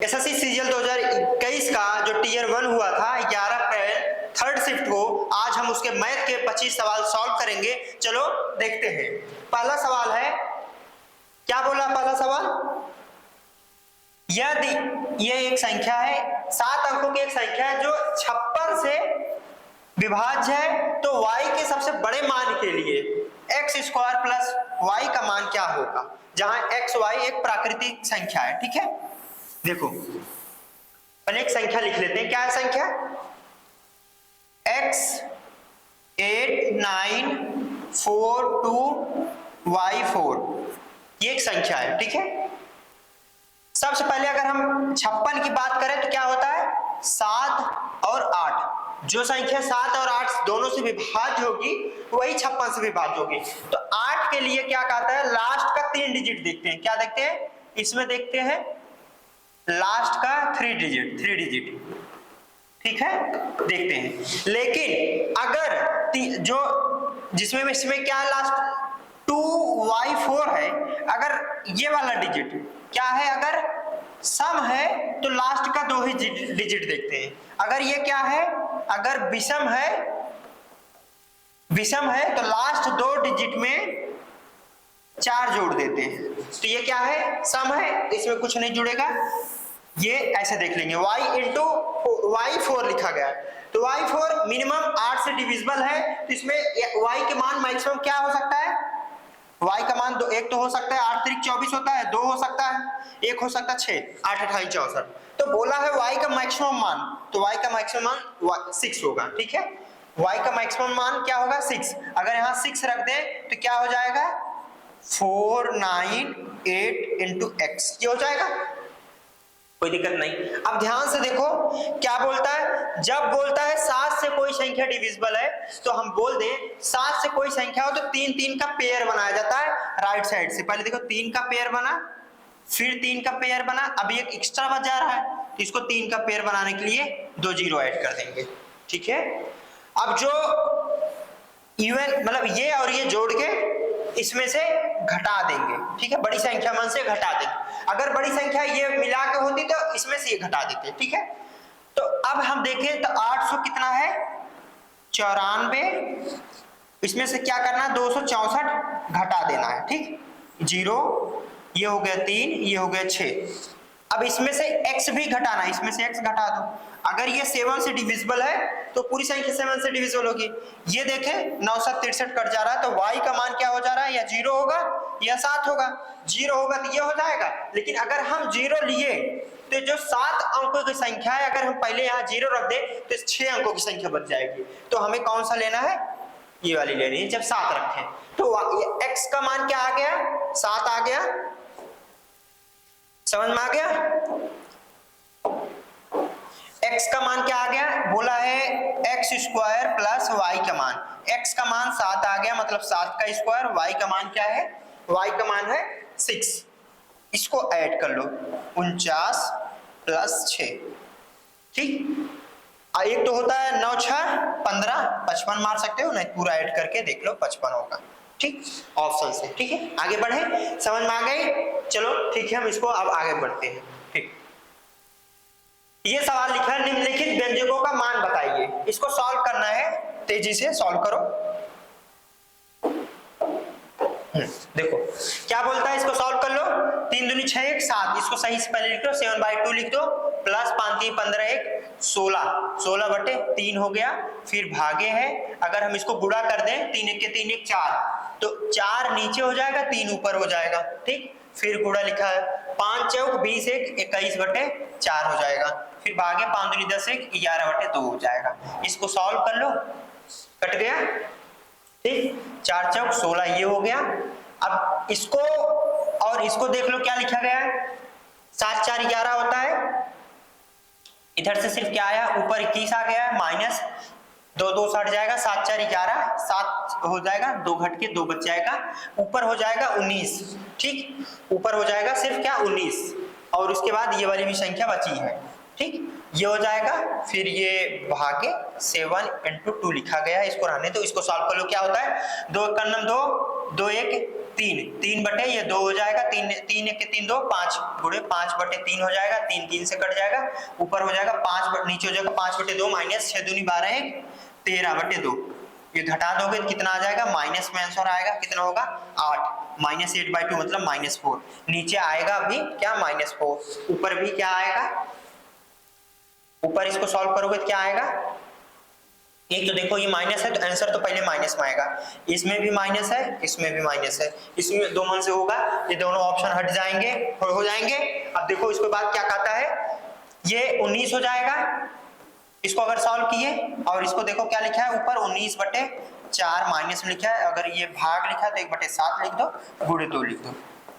SSC CGL 2021 का जो tier 1 हुआ था 11 अप्रैल थर्ड शिफ्ट को, आज हम उसके मैथ के 25 सवाल सॉल्व करेंगे। चलो देखते हैं। पहला सवाल है, क्या बोला पहला सवाल? यदि ये एक संख्या है, 7 अंकों की एक संख्या है जो 56 से विभाज्य है, तो y के सबसे बड़े मान के लिए x² प्लस y का मान क्या होगा, जहां x y एक प्राकृतिक संख्या है। ठीक है, देखो पहले एक संख्या लिख लेते हैं। क्या है संख्या? x 8 9 4 2 y 4, ये एक संख्या है। ठीक है, सबसे पहले अगर हम 56 की बात करें तो क्या होता है? 7 और 8, जो संख्या 7 और 8 दोनों से विभाज्य होगी वही 56 से विभाज्य होगी। तो 8 के लिए क्या कहता है? लास्ट का 3 डिजिट देखते हैं। क्या देखते हैं इसमें? देखते हैं लास्ट का 3 डिजिट। ठीक है, देखते हैं। लेकिन अगर जो जिसमें इसमें क्या है, लास्ट 2y4 है, अगर ये वाला डिजिट क्या है, अगर सम है तो लास्ट का 2 ही डिजिट देखते हैं। अगर ये क्या है, अगर विषम है तो लास्ट 2 डिजिट में 4 जोड़ देते हैं। तो ये क्या है? सम है, इसमें कुछ नहीं जुड़ेगा। ये ऐसे देख लेंगे, y इंटू y4 लिखा गया है, तो y4 मिनिमम 8 से डिविजिबल है, तो इसमें y के मान मैक्सिमम क्या हो सकता है? y का मान एक तो हो सकता है 8 3 24 होता है, 2 हो सकता है, 1 हो सकता है 6 8 28 64। तो बोला है y का मैक्सिमम मान, तो y का मैक्सिमम मान 6 होगा। ठीक है, y का मैक्सिमम मान क्या होगा? 6। अगर यहाँ 6 रख दें तो क्या हो जाएगा? 4 9 8 इंटू x, ये हो जाएगा, कोई दिक्कत नहीं। अब ध्यान से देखो क्या बोलता है। जब बोलता है 7 से कोई संख्या डिविजिबल है, तो हम बोल दें 7 से कोई संख्या हो तो 3 3 का पेयर बनाया जाता है राइट साइड से। पहले देखो 3 का पेयर बना, फिर 3 का पेयर बना, अभी एक एक्स्ट्रा बच जा रहा है, तो इसको 3 का पेयर बनाने के लिए 2 जीरो ऐड कर देंगे। ठीक है, अब जो इवन मतलब ये और ये जोड़ के इसमें से घटा देंगे। ठीक है, बड़ी संख्या मन से घटा देंगे। अगर बड़ी संख्या ये मिला के होती तो इसमें से ये घटा देते। ठीक है, तो अब हम देखें तो 800 कितना है? 94, इसमें से क्या करना है? 264 घटा देना है। ठीक, 0, ये हो गया 3, ये हो गया 6। अब इसमें से x भी घटाना है, इसमें से x घटा दो। अगर ये 7 से डिविजिबल है तो पूरी संख्या 7 से डिविजिबल होगी। ये देखें 9 7 63 कट जा रहा है, तो y का मान क्या हो जा रहा है? या 0 होगा या 7 होगा। 0 होगा तो ये हो जाएगा, लेकिन अगर हम 0 लिए तो जो 7 अंकों की संख्या है, अगर हम पहले यहाँ 0 रख दे तो 6 अंकों की संख्या बच जाएगी। तो हमें कौन सा लेना है? ये वाली लेनी है, जब 7 रखें। तो x का मान क्या आ गया? 7 आ गया। समझ में आ गया? x का मान क्या आ गया? बोला है x² प्लस y का मान। x का मान 7 आ गया, मतलब 7 का स्क्वायर। y का मान क्या है? y का मान है 6। इसको ऐड कर लो, 49 प्लस 6। ठीक, एक तो होता है 9 6 15, 55 मार सकते हो, नहीं पूरा ऐड करके देख लो 55 होगा। ठीक, ऑप्शन से। ठीक है, आगे बढ़े, समझ में आ गई? चलो ठीक है, हम इसको अब आगे बढ़ते हैं। ठीक, ये सवाल लिखा है, निम्नलिखित व्यंजकों का मान बताइए। इसको सॉल्व करना है, तेजी से सॉल्व करो। देखो क्या बोलता है, इसको सॉल्व कर लो। 3 दूनी 6 1 7, इसको सही से पहले लिख दो, 7/2 लिख दो, प्लस 5 3 15 1 16, 16/3 हो गया। फिर भागे है, अगर हम इसको गुणा कर दें 3 1 के 3 1 4, तो 4 नीचे हो जाएगा, 3 ऊपर हो जाएगा। ठीक, फिर गुणा लिखा है, 5 चौक 20 1 21/4 हो जाएगा। फिर भागे 5 दूनी 10 1 11/2 हो जाएगा। इसको सॉल्व कर लो, कट गया। ठीक, 4 चौक 16, ये हो गया। अब इसको और इसको देख लो क्या लिखा गया है, 7 4 11 होता है। इधर से सिर्फ क्या आया, ऊपर 21 आ गया है, माइनस 2 2 हट जाएगा, 7 4 11, 7 हो जाएगा, 2 घट के 2 बच जाएगा, ऊपर हो जाएगा 19। ठीक, ऊपर हो जाएगा सिर्फ क्या 19, और उसके बाद ये वाली भी संख्या बची है। ठीक, ये हो जाएगा। फिर ये भागे 7 × 2 लिखा गया है, इसको रहने दो। इसको सॉल्व कर लो, क्या होता है, 2 1 2 2 1 3 बटे ये 2 हो जाएगा, 3 1 के 3 2 5 गुणे 5 बटे 3 हो जाएगा, 3 3 से कट जाएगा, ऊपर हो जाएगा 5 नीचे हो जाएगा 5 बटे 2 माइनस 6 दूनी 12 1 13 बटे 2। ये घटा दोगे तो कितना आ जाएगा, माइनस में आंसर आएगा, कितना होगा 8 माइनस 8/2 मतलब -4। नीचे आएगा अभी क्या -4, ऊपर भी क्या आएगा, ऊपर इसको सॉल्व करोगे तो क्या आएगा, एक तो देखो ये माइनस है तो आंसर तो पहले माइनस में आएगा, इसमें भी माइनस है, इसमें भी माइनस है, इसमें 2 मन से होगा, ये दोनों ऑप्शन हट जाएंगे हो जाएंगे। अब देखो इसके बाद क्या कहता है, ये 19 हो जाएगा, इसको अगर सॉल्व किए और इसको देखो क्या लिखा है ऊपर 19/4 माइनस में लिखा है, अगर ये भाग लिखा है तो 1/7 लिख दो, गुणे 2 लिख दो,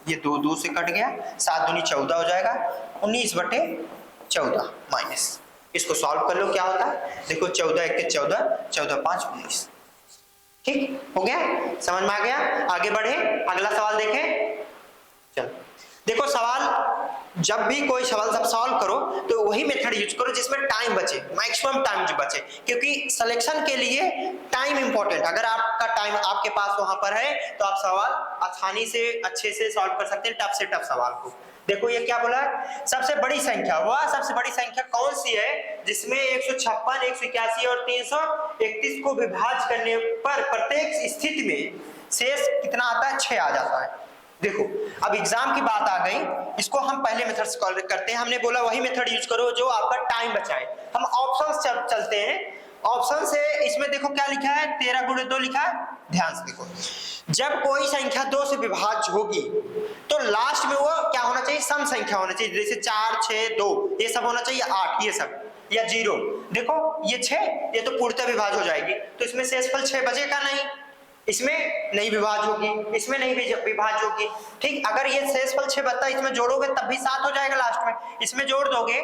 ये 2 2 से कट गया, 7 दूनी 14 हो जाएगा, 19/14 माइनस, इसको सॉल्व कर लो क्या होता है, देखो 14 1 के 14 14 5 19। ठीक हो गया, समझ में आ गया। आगे बढ़े, अगला सवाल देखें। चलो देखो सवाल, जब भी कोई सवाल सब सॉल्व करो तो वही मेथड यूज करो जिसमें टाइम बचे, मैक्सिमम टाइम बचे, क्योंकि सिलेक्शन के लिए टाइम इंपॉर्टेंट। अगर आपका टाइम आपके पास वहां पर है तो आप सवाल आसानी से अच्छे से सॉल्व कर सकते हैं टफ से टफ सवाल को। देखो ये क्या बोला है, सबसे बड़ी संख्या, वह सबसे बड़ी संख्या कौन सी है जिसमें 156 181 और 331 को विभाज्य करने पर प्रत्येक स्थिति में शेष कितना आता है, 6 आ जाता है। देखो अब एग्जाम की बात आ गई, इसको हम पहले मेथड से सॉल्व करते हैं, हमने बोला वही मेथड यूज करो जो आपका टाइम बचाए। हम ऑप्शन चलते हैं, ऑप्शन से इसमें देखो क्या लिखा है, 13 गुणे 2 लिखा है, ध्यान से देखो, जब कोई संख्या 2 से विभाज्य होगी तो लास्ट में वो क्या होना चाहिए, सम संख्या होना चाहिए, जैसे 4 6 2 ये सब होना चाहिए, 8 ये सब, या 0। देखो ये 6 ये तो पूर्णतः विभाज्य हो जाएगी, तो इसमें शेषफल 6 बचेगा नहीं, इसमें नहीं विभाज्य होगी, इसमें नहीं विभाज्य होगी। ठीक, अगर ये शेषफल 6 बचता है, इसमें जोड़ोगे तब भी 7 हो जाएगा लास्ट में, इसमें जोड़ दोगे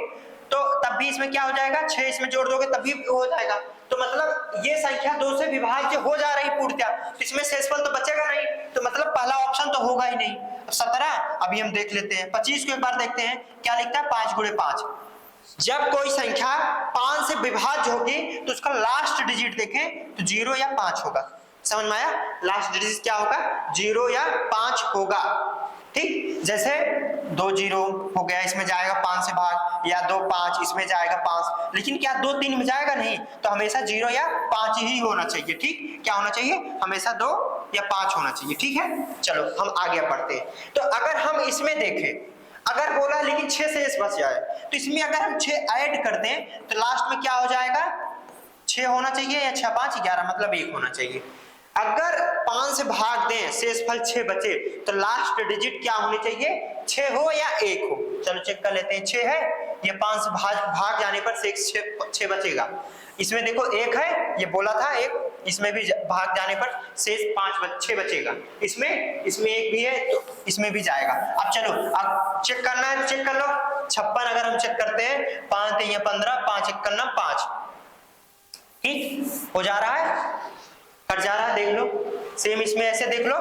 तो तब भी इसमें क्या हो जाएगा, 6 इसमें जोड़ दोगे तब भी हो जाएगा। तो मतलब ये संख्या 2 से विभाज्य हो जा रही पूर्णतः, तो इसमें शेषफल तो बचेगा नहीं, तो मतलब पहला ऑप्शन तो होगा ही नहीं। 17 अभी हम देख लेते हैं, 25 को एक बार देखते हैं क्या लिखता है, 5 गुणे 5। जब कोई संख्या 5 से विभाज्य होगी तो उसका लास्ट डिजिट देखें तो 0 या 5 होगा। समझ में आया, लास्ट डिजिट क्या होगा, 0 या 5 होगा। ठीक, जैसे 2 0 हो गया, इसमें जाएगा 5 से भाग, या 2 5 इसमें जाएगा 5, लेकिन क्या 2 3 में जाएगा नहीं, तो हमेशा 0 या 5 ही होना चाहिए। ठीक, क्या होना चाहिए, हमेशा 2 या 5 होना चाहिए। ठीक है, चलो हम आगे बढ़ते हैं। तो अगर हम इसमें देखें, अगर बोला लेकिन 6 शेष बच जाए, तो इसमें अगर हम 6 ऐड कर दें तो लास्ट में क्या हो जाएगा, 6 होना चाहिए, या 6 5 11 मतलब 1 होना चाहिए। अगर 5 से भाग दें, शेषफल 6 बचे, तो लास्ट डिजिट क्या होनी चाहिए, 6 हो या 1 हो। चलो चेक कर लेते हैं, 6 है, ये 5 से भाग जाने पर शेष 6 बचेगा। इसमें देखो 1 है, ये बोला था 1, इसमें भी भाग जाने पर शेष 6 बचेगा, इसमें 1 भी है तो इसमें भी जाएगा। अब चलो अब चेक करना है, चेक कर लो। 56 अगर हम चेक करते हैं, 5 3 15, 5 1 करना 5, ठीक हो जा रहा है, कट जा रहा है, देख लो। सेम इसमें ऐसे देख लो।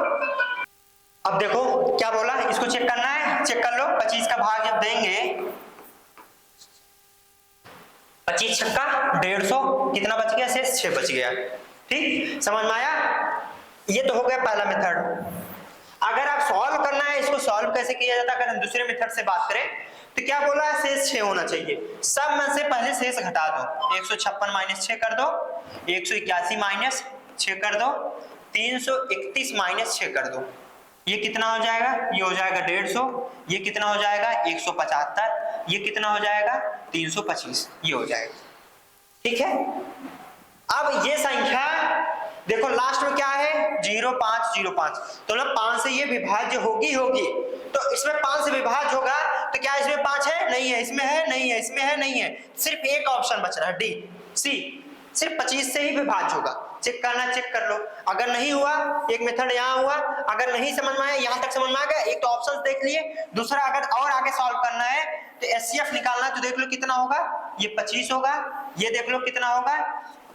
अब देखो क्या बोला, इसको चेक करना है, चेक कर लो। 25 का भाग जब देंगे, 25 छक्का 150, कितना बच गया, शेष 6 बच गया। ठीक, समझ में आया, ये तो हो गया पहला मेथड। अगर आप सॉल्व करना है, इसको सॉल्व कैसे किया जाता है, अगर हम दूसरे मेथड से बात करें तो क्या बोला है, शेष 6 होना चाहिए। सब में से पहले शेष घटा दो, 156 माइनस 6 कर दो, 181 माइनस 6 कर दो, 331 माइनस 6 कर दो, ये कितना हो जाएगा, ये हो जाएगा 150, ये कितना हो जाएगा 175, ये कितना हो जाएगा 325, ये हो जाएगा। ठीक है, अब ये संख्या देखो लास्ट में क्या है, 0 5 0 5, तो ना 5 से ये विभाज्य होगी, तो इसमें 5 से विभाज्य होगा, तो क्या इसमें 5 है, नहीं है, इसमें है, नहीं है, इसमें है, नहीं है, सिर्फ एक ऑप्शन बच रहा है, डी सी, सिर्फ 25 से ही विभाज्य होगा। चेक करना, चेक कर लो। अगर नहीं हुआ, एक मेथड यहाँ हुआ, अगर नहीं समझ में आया, यहाँ तक समझ में आ गया, एक तो ऑप्शन देख लिए, दूसरा अगर और आगे सॉल्व करना है तो एचसीएफ निकालना, तो देख लो कितना होगा, ये 25 होगा, ये देख लो कितना होगा,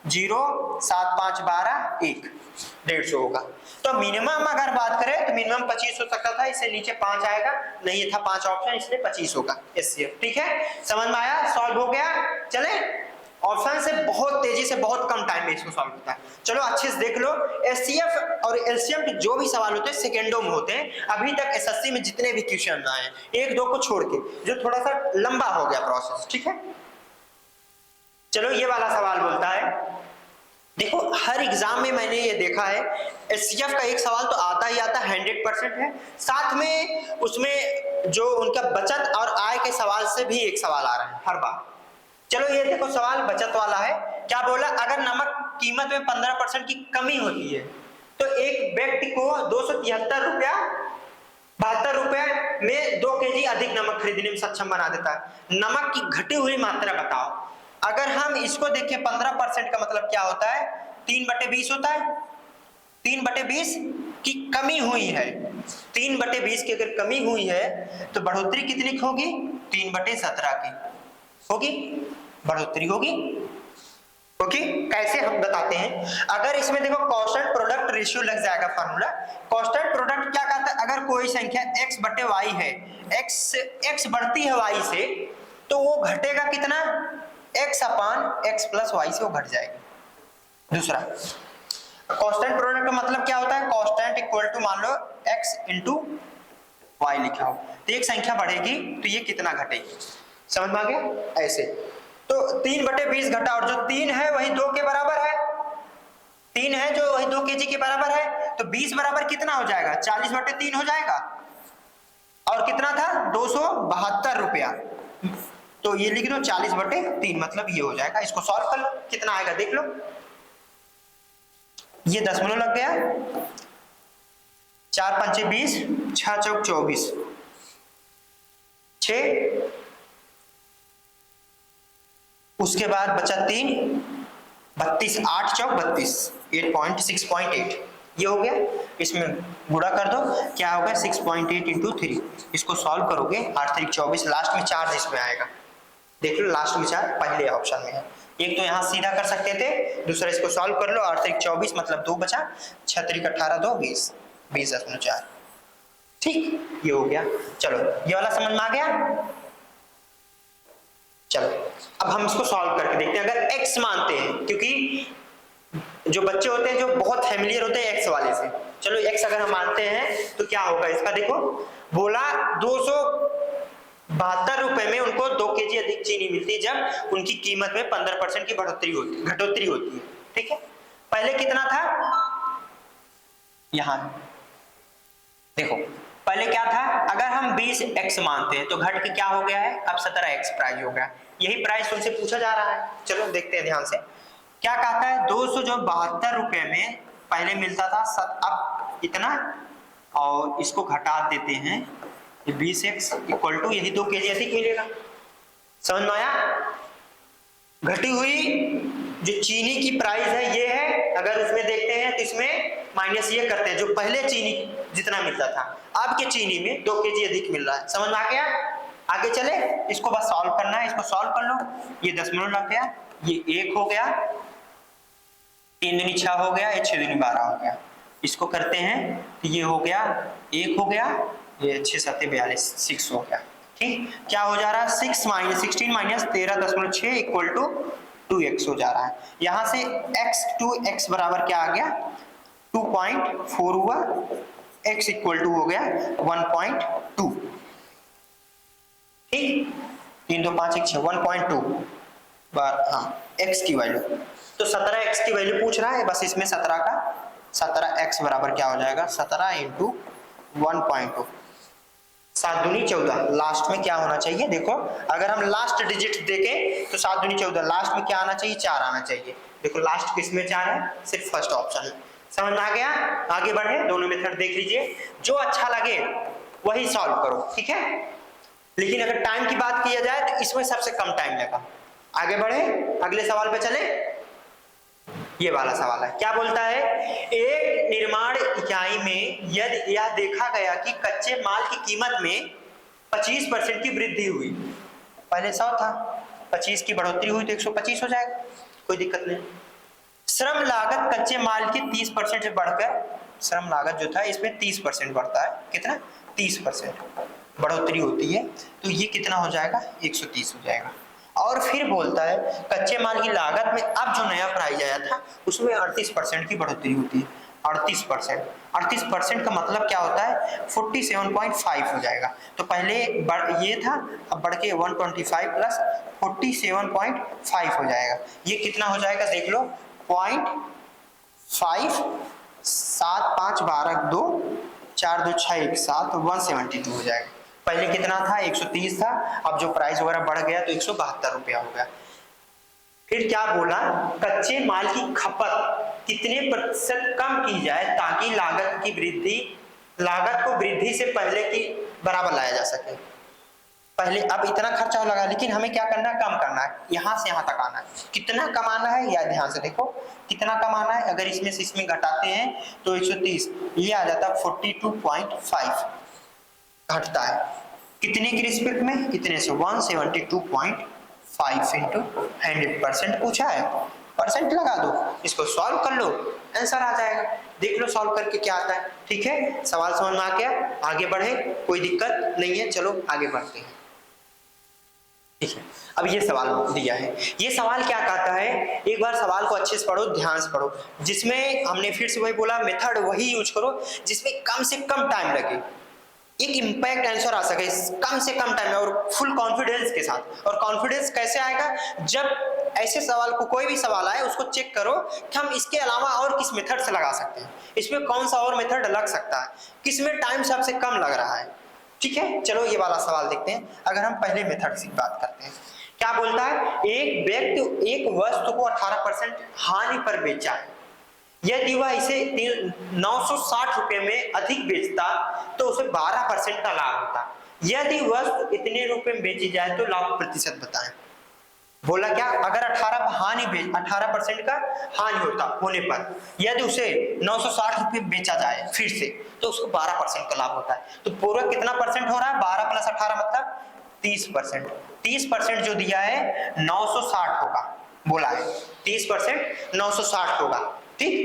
0 7 5 12 1 150 होगा। तो मिनिमम अगर बात करें तो मिनिमम 25 हो सकता था, इससे नीचे 5 आएगा, नहीं ये था 5 ऑप्शन, इसलिए 25 होगा एचसीएफ। ठीक है, समझ में आया, सॉल्व हो गया। चले ऑप्शन से बहुत तेजी से, बहुत कम टाइम में इसको सॉल्व होता है। चलो अच्छे से देख लो, एचसीएफ और एलसीएम के जो भी सवाल होते हैं सेकेंडों में होते हैं। अभी तक एसएससी में जितने भी क्वेश्चन आए, एक दो को छोड़ के, जो थोड़ा सा लंबा हो गया प्रोसेस, ठीक है। चलो ये वाला सवाल बोलता है, देखो हर एग्जाम में मैंने ये देखा है, एचसीएफ का एक सवाल तो आता ही आता 100% है, साथ में उसमें जो उनका बचत और आय के सवाल से भी एक सवाल आ रहा है हर बार। चलो ये देखो सवाल बचत वाला है, क्या बोला, अगर नमक कीमत में 15% की कमी होती है तो एक व्यक्ति को 273 रुपया 72 रुपए में 2 केजी अधिक नमक खरीदने में सक्षम बना देता है। नमक की घटी हुई मात्रा बताओ। अगर हम इसको देखें 15% का मतलब क्या होता है, 3/20 होता है। 3/20 की कमी हुई है, 3/20 की अगर कमी हुई है तो बढ़ोतरी कितनी की होगी, 3/17 की होगी, बढ़ोतरी होगी। ओके, कैसे हम बताते हैं, अगर इसमें देखो कांस्टेंट प्रोडक्ट रेशियो लग जाएगा फार्मूला। कांस्टेंट प्रोडक्ट क्या कहता है, अगर कोई संख्या x/y है, x बढ़ती है y से, तो वो घटेगा कितना, x/x+y से वो घट जाएगी। दूसरा कांस्टेंट प्रोडक्ट का मतलब क्या होता है, कांस्टेंट इक्वल टू मान लो x × y लिखा हो, तो एक संख्या बढ़ेगी तो ये कितना घटेगी, समझ में आ गया। ऐसे तो 3/20 घटा, और जो 3 है वही 2 के बराबर है, 3 है जो वही 2 केजी के बराबर है, तो 20 बराबर कितना हो जाएगा, 40/3 हो जाएगा। और कितना था, 272 रुपया, तो ये लिख दो 40/3, मतलब ये हो जाएगा। इसको सॉल्व कर लो, कितना आएगा देख लो, ये दशमलव लग गया, 4 × 5 = 20, 6 × 4 = 24, 6, उसके बाद बचा 3, 32, 8 × 4 = 32, 8.6.8, ये हो गया। इसमें गुणा कर दो, क्या होगा 6.8 × 3, इसको सॉल्व करोगे 8 × 3 = 24, लास्ट में 4 इसमें आएगा, देख लो लास्ट में 4 पहले ऑप्शन में है। एक तो यहाँ सीधा कर सकते थे, दूसरा इसको सॉल्व कर लो, 8 × 3 = 24, मतलब 2 बचा, 6 × 3 = 18, 2 = 20, 20.4, ठीक, ये हो गया। चलो ये वाला समझ में आ गया। चलो अब हम इसको सॉल्व करके देखते हैं। अगर x मानते हैं, क्योंकि जो बच्चे होते हैं जो बहुत फैमिलियर होते हैं x वाले से, चलो x अगर हम मानते हैं तो क्या होगा इसका, देखो बोला 272 रुपए में उनको 2 केजी अधिक चीनी मिलती है जब उनकी कीमत में 15% की घटोतरी होती है, ठीक है। पहले कितना था, यहां देखो पहले क्या था, अगर हम 20x मानते हैं तो घट के क्या हो गया है, अब 17x प्राइस हो गया। यही प्राइस उनसे पूछा जा रहा है, चलो देखते हैं ध्यान से। क्या कहता है, 272 रुपए में पहले मिलता था, अब इतना, और इसको घटा देते हैं, 20x = यही 2 केजी अधिक मिलेगा, समझ में आया। घटी हुई जो चीनी की प्राइस है ये है, अगर उसमें देखते हैं तो इसमें माइनस ये करते हैं, जो पहले चीनी जितना मिलता था अब के चीनी में 2 केजी अधिक मिल रहा है, समझ में आ गया। आगे चले, इसको बस सॉल्व करना है, इसको सॉल्व कर लो, ये दशमलव लग गया, ये 1 हो गया, 3 दूनी 6 हो गया, ये 6 दूनी 12 हो गया। इसको करते हैं तो ये हो गया 1 हो गया, ये 6 × 7 = 42, 6 हो गया, ठीक। क्या हो जा रहा है, 16 - 13.6 = 2x हो जा रहा है। यहां से x बराबर क्या आ गया, 2.4 हुआ, x = हो गया 1.2, ठीक, 3 2 5 1 6, 1.2 बार, हाँ x की वैल्यू, तो 17x की वैल्यू पूछ रहा है, बस इसमें 17x बराबर क्या हो जाएगा, 17 × 1.2, 7 दूनी 14, लास्ट में क्या होना चाहिए, देखो अगर हम लास्ट डिजिट देखें तो 7 दूनी 14, लास्ट में क्या आना चाहिए, 4 आना चाहिए। देखो लास्ट किसमें 4 है, सिर्फ फर्स्ट ऑप्शन है, समझ में आ गया। आगे बढ़े, दोनों मेथड देख लीजिए, जो अच्छा लगे वही सॉल्व करो, ठीक है। लेकिन अगर टाइम की बात किया जाए तो इसमें सबसे कम टाइम लगा। आगे बढ़े, अगले सवाल पे चले, ये वाला सवाल है, क्या बोलता है, एक निर्माण इकाई में यदि यह देखा गया कि कच्चे माल की कीमत में 25% की वृद्धि हुई, पहले 100 था, 25 की बढ़ोतरी हुई तो 125 हो जाएगा, कोई दिक्कत नहीं। श्रम लागत कच्चे माल की 30% से बढ़कर, श्रम लागत जो था इसमें 30% बढ़ता है, कितना, 30% बढ़ोतरी होती है, तो ये कितना हो जाएगा, 130 हो जाएगा। और फिर बोलता है कच्चे माल की लागत में अब जो नया प्राइस आया था उसमें 38% की बढ़ोतरी होती है। 38%, 38% का मतलब क्या होता है 47.5 हो जाएगा। तो पहले ये था, अब बढ़ के 125 प्लस 47.5 हो जाएगा। ये कितना हो जाएगा देख लो, 0.5 7 5 12 2 4 2 6 1 7 172 हो जाएगा। पहले कितना था 130 था, अब जो प्राइस वगैरह बढ़ गया तो 172 रुपया हो गया। फिर क्या बोला, कच्चे माल की खपत कितने प्रतिशत कम की जाए ताकि लागत को वृद्धि से पहले की बराबर लाया जा सके। पहले अब इतना खर्चा लगा, लेकिन हमें क्या करना है, कम करना है, यहां से यहां तक आना है। कितना कमाना है या ध्यान से देखो कितना कमाना है। अगर इसमें से इसमें घटाते हैं तो 130, ये आ जाता है 42.5 घटता है। कितने के रिस्पेक्ट में, कितने से 172.5 इंटू 100% पूछा है, परसेंट लगा दो, इसको सॉल्व कर लो, आंसर आ जाएगा। देख लो सॉल्व करके क्या आता है। ठीक है, सवाल समझ में आ गया, आगे बढ़े, कोई दिक्कत नहीं है, चलो आगे बढ़ते हैं। ठीक है, अब ये सवाल दिया है, ये सवाल क्या कहता है, एक बार सवाल को अच्छे से पढ़ो, ध्यान से पढ़ो, जिसमें हमने फिर से वही बोला मेथड वही यूज करो जिसमें कम से कम टाइम लगे, एक इम्पैक्ट आंसर आ सके कम से कम टाइम में और फुल कॉन्फिडेंस के साथ। और कॉन्फिडेंस कैसे आएगा, जब ऐसे सवाल को, कोई भी सवाल आए उसको चेक करो कि हम इसके अलावा और किस मेथड से लगा सकते हैं, इसमें कौन सा और मेथड लग सकता है, किसमें टाइम सबसे कम लग रहा है। ठीक है, चलो ये वाला सवाल देखते हैं। अगर हम पहले मेथड की बात करते हैं, क्या बोलता है, एक व्यक्ति एक वस्तु को 18% हानि पर बेचा है, यदि वह इसे 960 रुपए में अधिक बेचता तो उसे 12% का लाभ होता। यदि वस्तु इतने रुपए में बेची जाए तो लाभ प्रतिशत बताएं। बोला क्या, अगर 18% का हानि होता होने पर यदि उसे 960 रुपए बेचा जाए फिर से तो उसको 12% का लाभ होता है। तो पूरा कितना परसेंट हो रहा है, 12 प्लस 18 मतलब 30%। 30% जो दिया है 960 होगा, बोला है 30% 960 होगा। ठीक,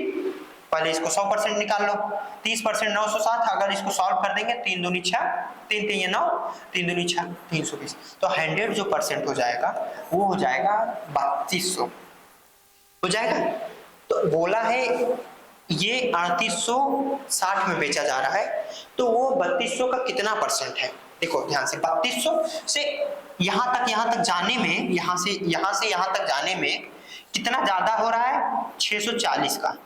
पहले इसको 100% निकाल लो, 30% 960, अगर इसको सॉल्व कर देंगे 3 दूनी 6, 3 3 9, 3 दूनी 6, 320, तो 100 जो परसेंट हो जाएगा वो हो जाएगा 3200 हो जाएगा। तो बोला है ये 3860 में बेचा जा रहा है, तो वो 3200 का कितना परसेंट है, देखो ध्यान से, 3200 से यहां तक जाने में, यहां से यहां तक जाने में कितना ज्यादा हो रहा है, 640 का।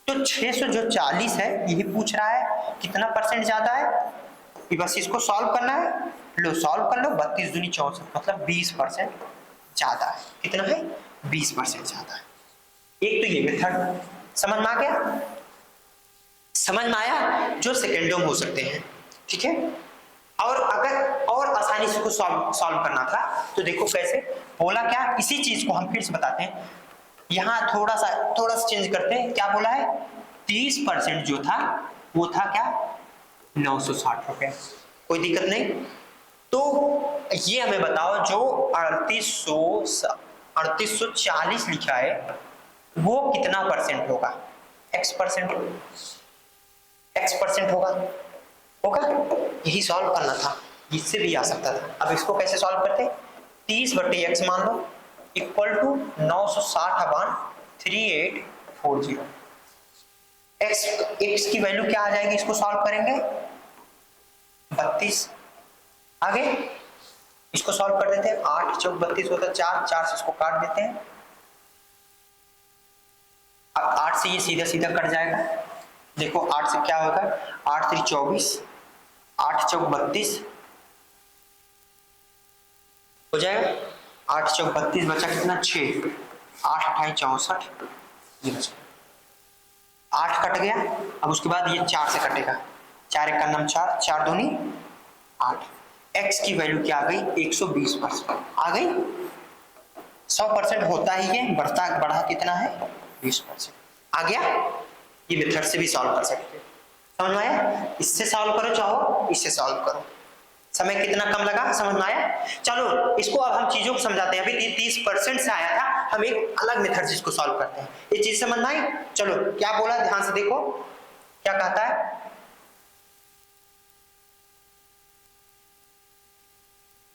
तो 640 है, यही पूछ रहा है कितना परसेंट ज्यादा है, बस इसको सॉल्व करना है, लो सॉल्व कर लो, 32 दूनी 64 मतलब 20% ज्यादा है। कितना है, 20% ज्यादा है। एक तो ये मेथड समझ में आ गया, समझ में आया, जो सेकेंडों में हो सकते हैं। ठीक है, और अगर और आसानी से कुछ सॉल्व करना था तो देखो कैसे, बोला क्या, इसी चीज को हम फिर से बताते हैं, यहां थोड़ा सा चेंज करते हैं। क्या बोला है, 30% जो था वो था क्या, 960 रुपए, कोई दिक्कत नहीं। तो ये हमें बताओ जो 3840 लिखा है वो कितना परसेंट होगा, x परसेंट होगा, यही सॉल्व करना था, इससे भी आ सकता था। अब इसको कैसे सॉल्व करते, 30/x मान लो इक्वल टू 960/3840, x की वैल्यू क्या आ जाएगी, इसको सॉल्व करेंगे 32, आगे इसको सॉल्व कर देते हैं, 8 चौक 32 होता है, 4 से इसको काट देते हैं, अब 8 से ये सीधा सीधा कट जाएगा, देखो 8 से क्या होगा, 8 3 24, 8 चौक 32 हो जाएगा, 8 चौक 32 बचा कितना 6, 8 28 64, ये बचा 8 कट गया। अब उसके बाद ये 4 से कटेगा, 4 1 का नाम 4, 4 दूनी 8, x की वैल्यू क्या आ गई, 120% आ गई। 100% होता ही है, बढ़ा कितना है 20%, आ गया। ये मेथड से भी सॉल्व कर सकते हैं, समझ में आया, इससे सॉल्व करो चाहो इससे सॉल्व करो, समय कितना कम लगा, समझ में आया। चलो इसको अब हम चीजों को समझाते हैं, अभी 30% से आया था, हम एक अलग मेथड से इसको सॉल्व करते हैं, ये चीज समझ में आई। चलो क्या बोला, ध्यान से देखो क्या कहता है,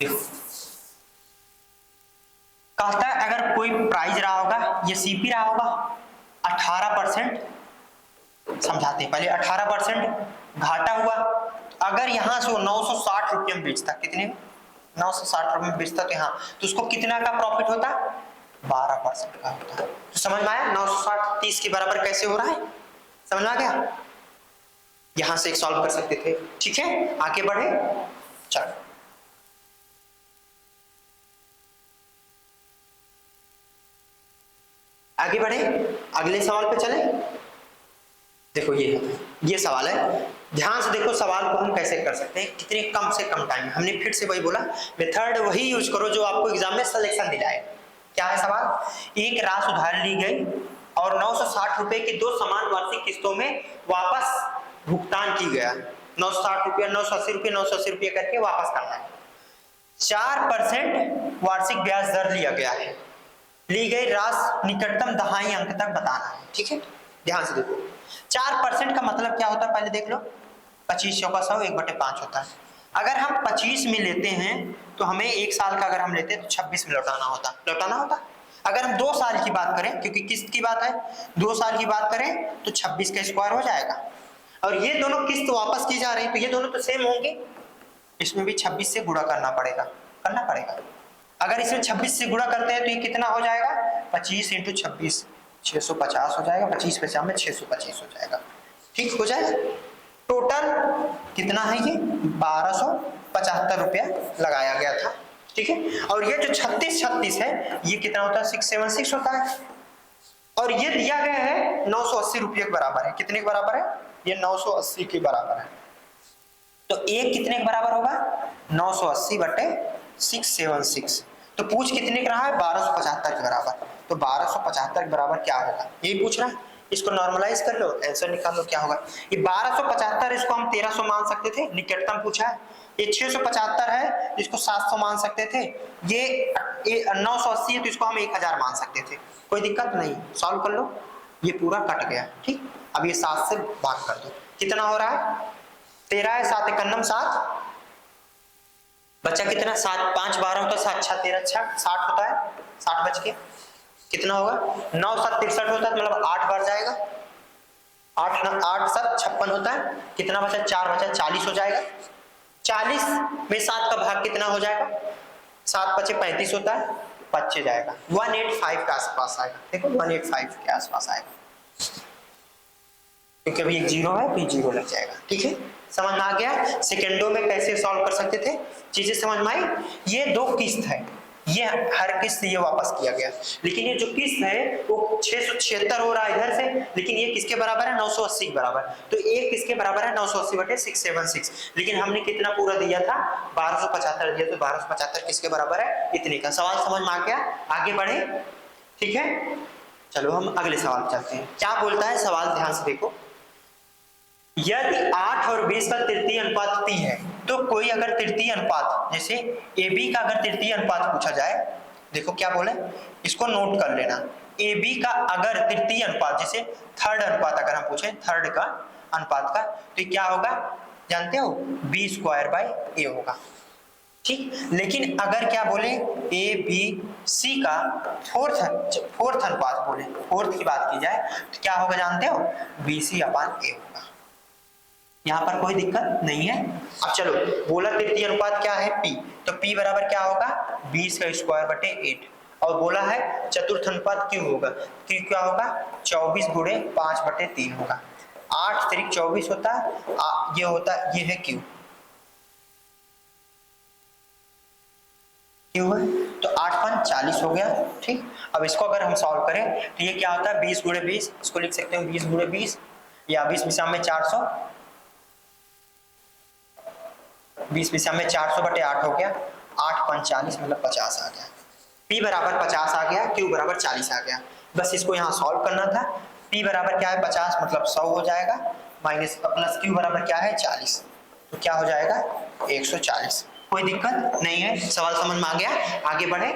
देखो कहता है अगर कोई प्राइस रहा होगा, ये सीपी रहा होगा 18%, समझाते हैं पहले, 18% घाटा हुआ। अगर यहाँ से वो 960 रुपये में बेचता, कितने में? 960 रुपये में बेचता, तो यहाँ तो उसको कितना का प्रॉफिट होता? 12% का होता। तो समझ में आया 960 30 के बराबर कैसे हो रहा है, समझ में आ गया? यहां से एक सॉल्व कर सकते थे। ठीक है, आगे बढ़े, चलो आगे बढ़े, अगले सवाल पे चले। देखो ये सवाल है, ध्यान से देखो सवाल को हम कैसे कर सकते हैं, कितने कम से कम टाइम में। हमने फिर से वही बोला, मेथड वही यूज करो जो आपको एग्जाम में सिलेक्शन दिलाए। क्या है सवाल? एक राशि उधार ली गई और 960 रुपए की दो समान वार्षिक किस्तों में वापस भुगतान की गया। 960 रुपया 980 रुपये 980 रुपये करके वापस करना है। 4% वार्षिक ब्याज दर लिया गया है। ली गई राशि निकटतम दहाई अंक तक बताना है। ठीक है, ध्यान से देखो 4% का मतलब क्या होता है पहले देख लो। 25 का 100 1/5 होता है। अगर हम 25 में लेते हैं तो हमें 1 साल का अगर हम लेते हैं तो 26 में लौटाना होता। अगर हम 2 साल की बात करें, क्योंकि किस्त की बात है, 2 साल की बात करें तो 26 का स्क्वायर हो जाएगा। और ये दोनों किस्त वापस की जा रही है तो ये दोनों तो सेम होंगे, इसमें भी 26 से गुणा करना पड़ेगा। अगर इसमें 26 से गुणा करते हैं तो ये कितना हो जाएगा? 25 × 26 650 हो जाएगा। 25 पैसा में 625 हो जाएगा। ठीक हो जाएगा। टोटल कितना है ये? 1275 रुपया लगाया गया था। ठीक है, और ये जो 36 है ये कितना होता है? 676 होता है। और ये दिया गया है 980 रुपये के बराबर है। कितने के बराबर है? ये 980 के बराबर है। तो एक कितने के बराबर होगा? 980/676। तो पूछ कितने का रहा है? 1275 के बराबर। तो 1275 के बराबर क्या होगा यही पूछ रहा है। इसको नॉर्मलाइज कर लो, आंसर निकाल लो क्या होगा। ये 1275, इसको हम 1300 मान सकते थे, निकटतम पूछा है। ये 675 है, इसको 700 मान सकते थे। ये 980 है तो इसको हम 1000 मान सकते थे। कोई दिक्कत नहीं, सॉल्व कर लो। ये पूरा कट गया। ठीक, अब ये 7 से भाग कर दो। कितना हो रहा है? 13 है, 7 × 7 बचा कितना? 7 5 12 होता है, 7 6 13 60 होता है। 60 बच के कितना होगा? 9 7 63 होता है, मतलब 8 बार जाएगा। 8 7 56 होता है। कितना बचा? 4 बचा, 40 हो जाएगा। 40 में 7 का भाग कितना हो जाएगा? 7 बचे 35 होता है, 5 जाएगा। 185 के आसपास आएगा। देखो 185 के आसपास आएगा, क्योंकि अभी एक 0 है, फिर 0 लग जाएगा। ठीक है, समझ में आ गया? सेकेंडों में कैसे सॉल्व कर सकते थे, चीजें समझ में आई? ये 2 किस्त है, ये हर किस्त ये वापस किया गया, लेकिन ये जो किस्त है वो 676 हो रहा है इधर से, लेकिन ये किसके बराबर है? 980 के बराबर। तो एक किसके बराबर है? 980/676। लेकिन हमने कितना पूरा दिया था? 1275 दिया, तो 1275 किसके बराबर है? इतने का। सवाल समझ में आ गया? आगे बढ़े। ठीक है, चलो हम अगले सवाल चलते हैं। क्या बोलता है सवाल, ध्यान से देखो। यदि 8 और 20 का तृतीय अनुपात 3 है, तो कोई अगर तृतीय अनुपात, जैसे AB का अगर तृतीय अनुपात पूछा जाए, देखो क्या बोले, इसको नोट कर लेना। AB का अगर तृतीय अनुपात, जैसे थर्ड अनुपात अगर हम पूछे, थर्ड का अनुपात का, तो क्या होगा जानते हो? B² A होगा। ठीक, लेकिन अगर क्या बोले ABC का फोर्थ अनुपात बोले, फोर्थ की बात की जाए, तो क्या होगा जानते हो? BC/A होगा। यहाँ पर कोई दिक्कत नहीं है। अब चलो, बोला तृतीय अनुपात क्या है? P, तो P बराबर क्या होगा? 20² 8। और बोला है चतुर्थ अनुपात Q होगा, Q क्या होगा? 24 × 5/3 होगा। 8 × 24 होता है, ये होता है, ये है Q है, तो 8 × 5 40 हो गया। ठीक, अब इसको अगर हम सॉल्व करें तो ये क्या होता है? 20 × 20, इसको लिख सकते हैं 20 × 20, या 20 में 400, 20 में 400/8 हो गया। 8 × 5 40, मतलब 50 आ गया। P बराबर 50 आ गया, Q बराबर 40 आ गया। बस इसको यहाँ सॉल्व करना था। P बराबर क्या है? 50, मतलब 100 हो जाएगा, माइनस प्लस Q बराबर क्या है? 40, तो क्या हो जाएगा? 140। कोई दिक्कत नहीं है, सवाल समझ में आ गया? आगे बढ़े।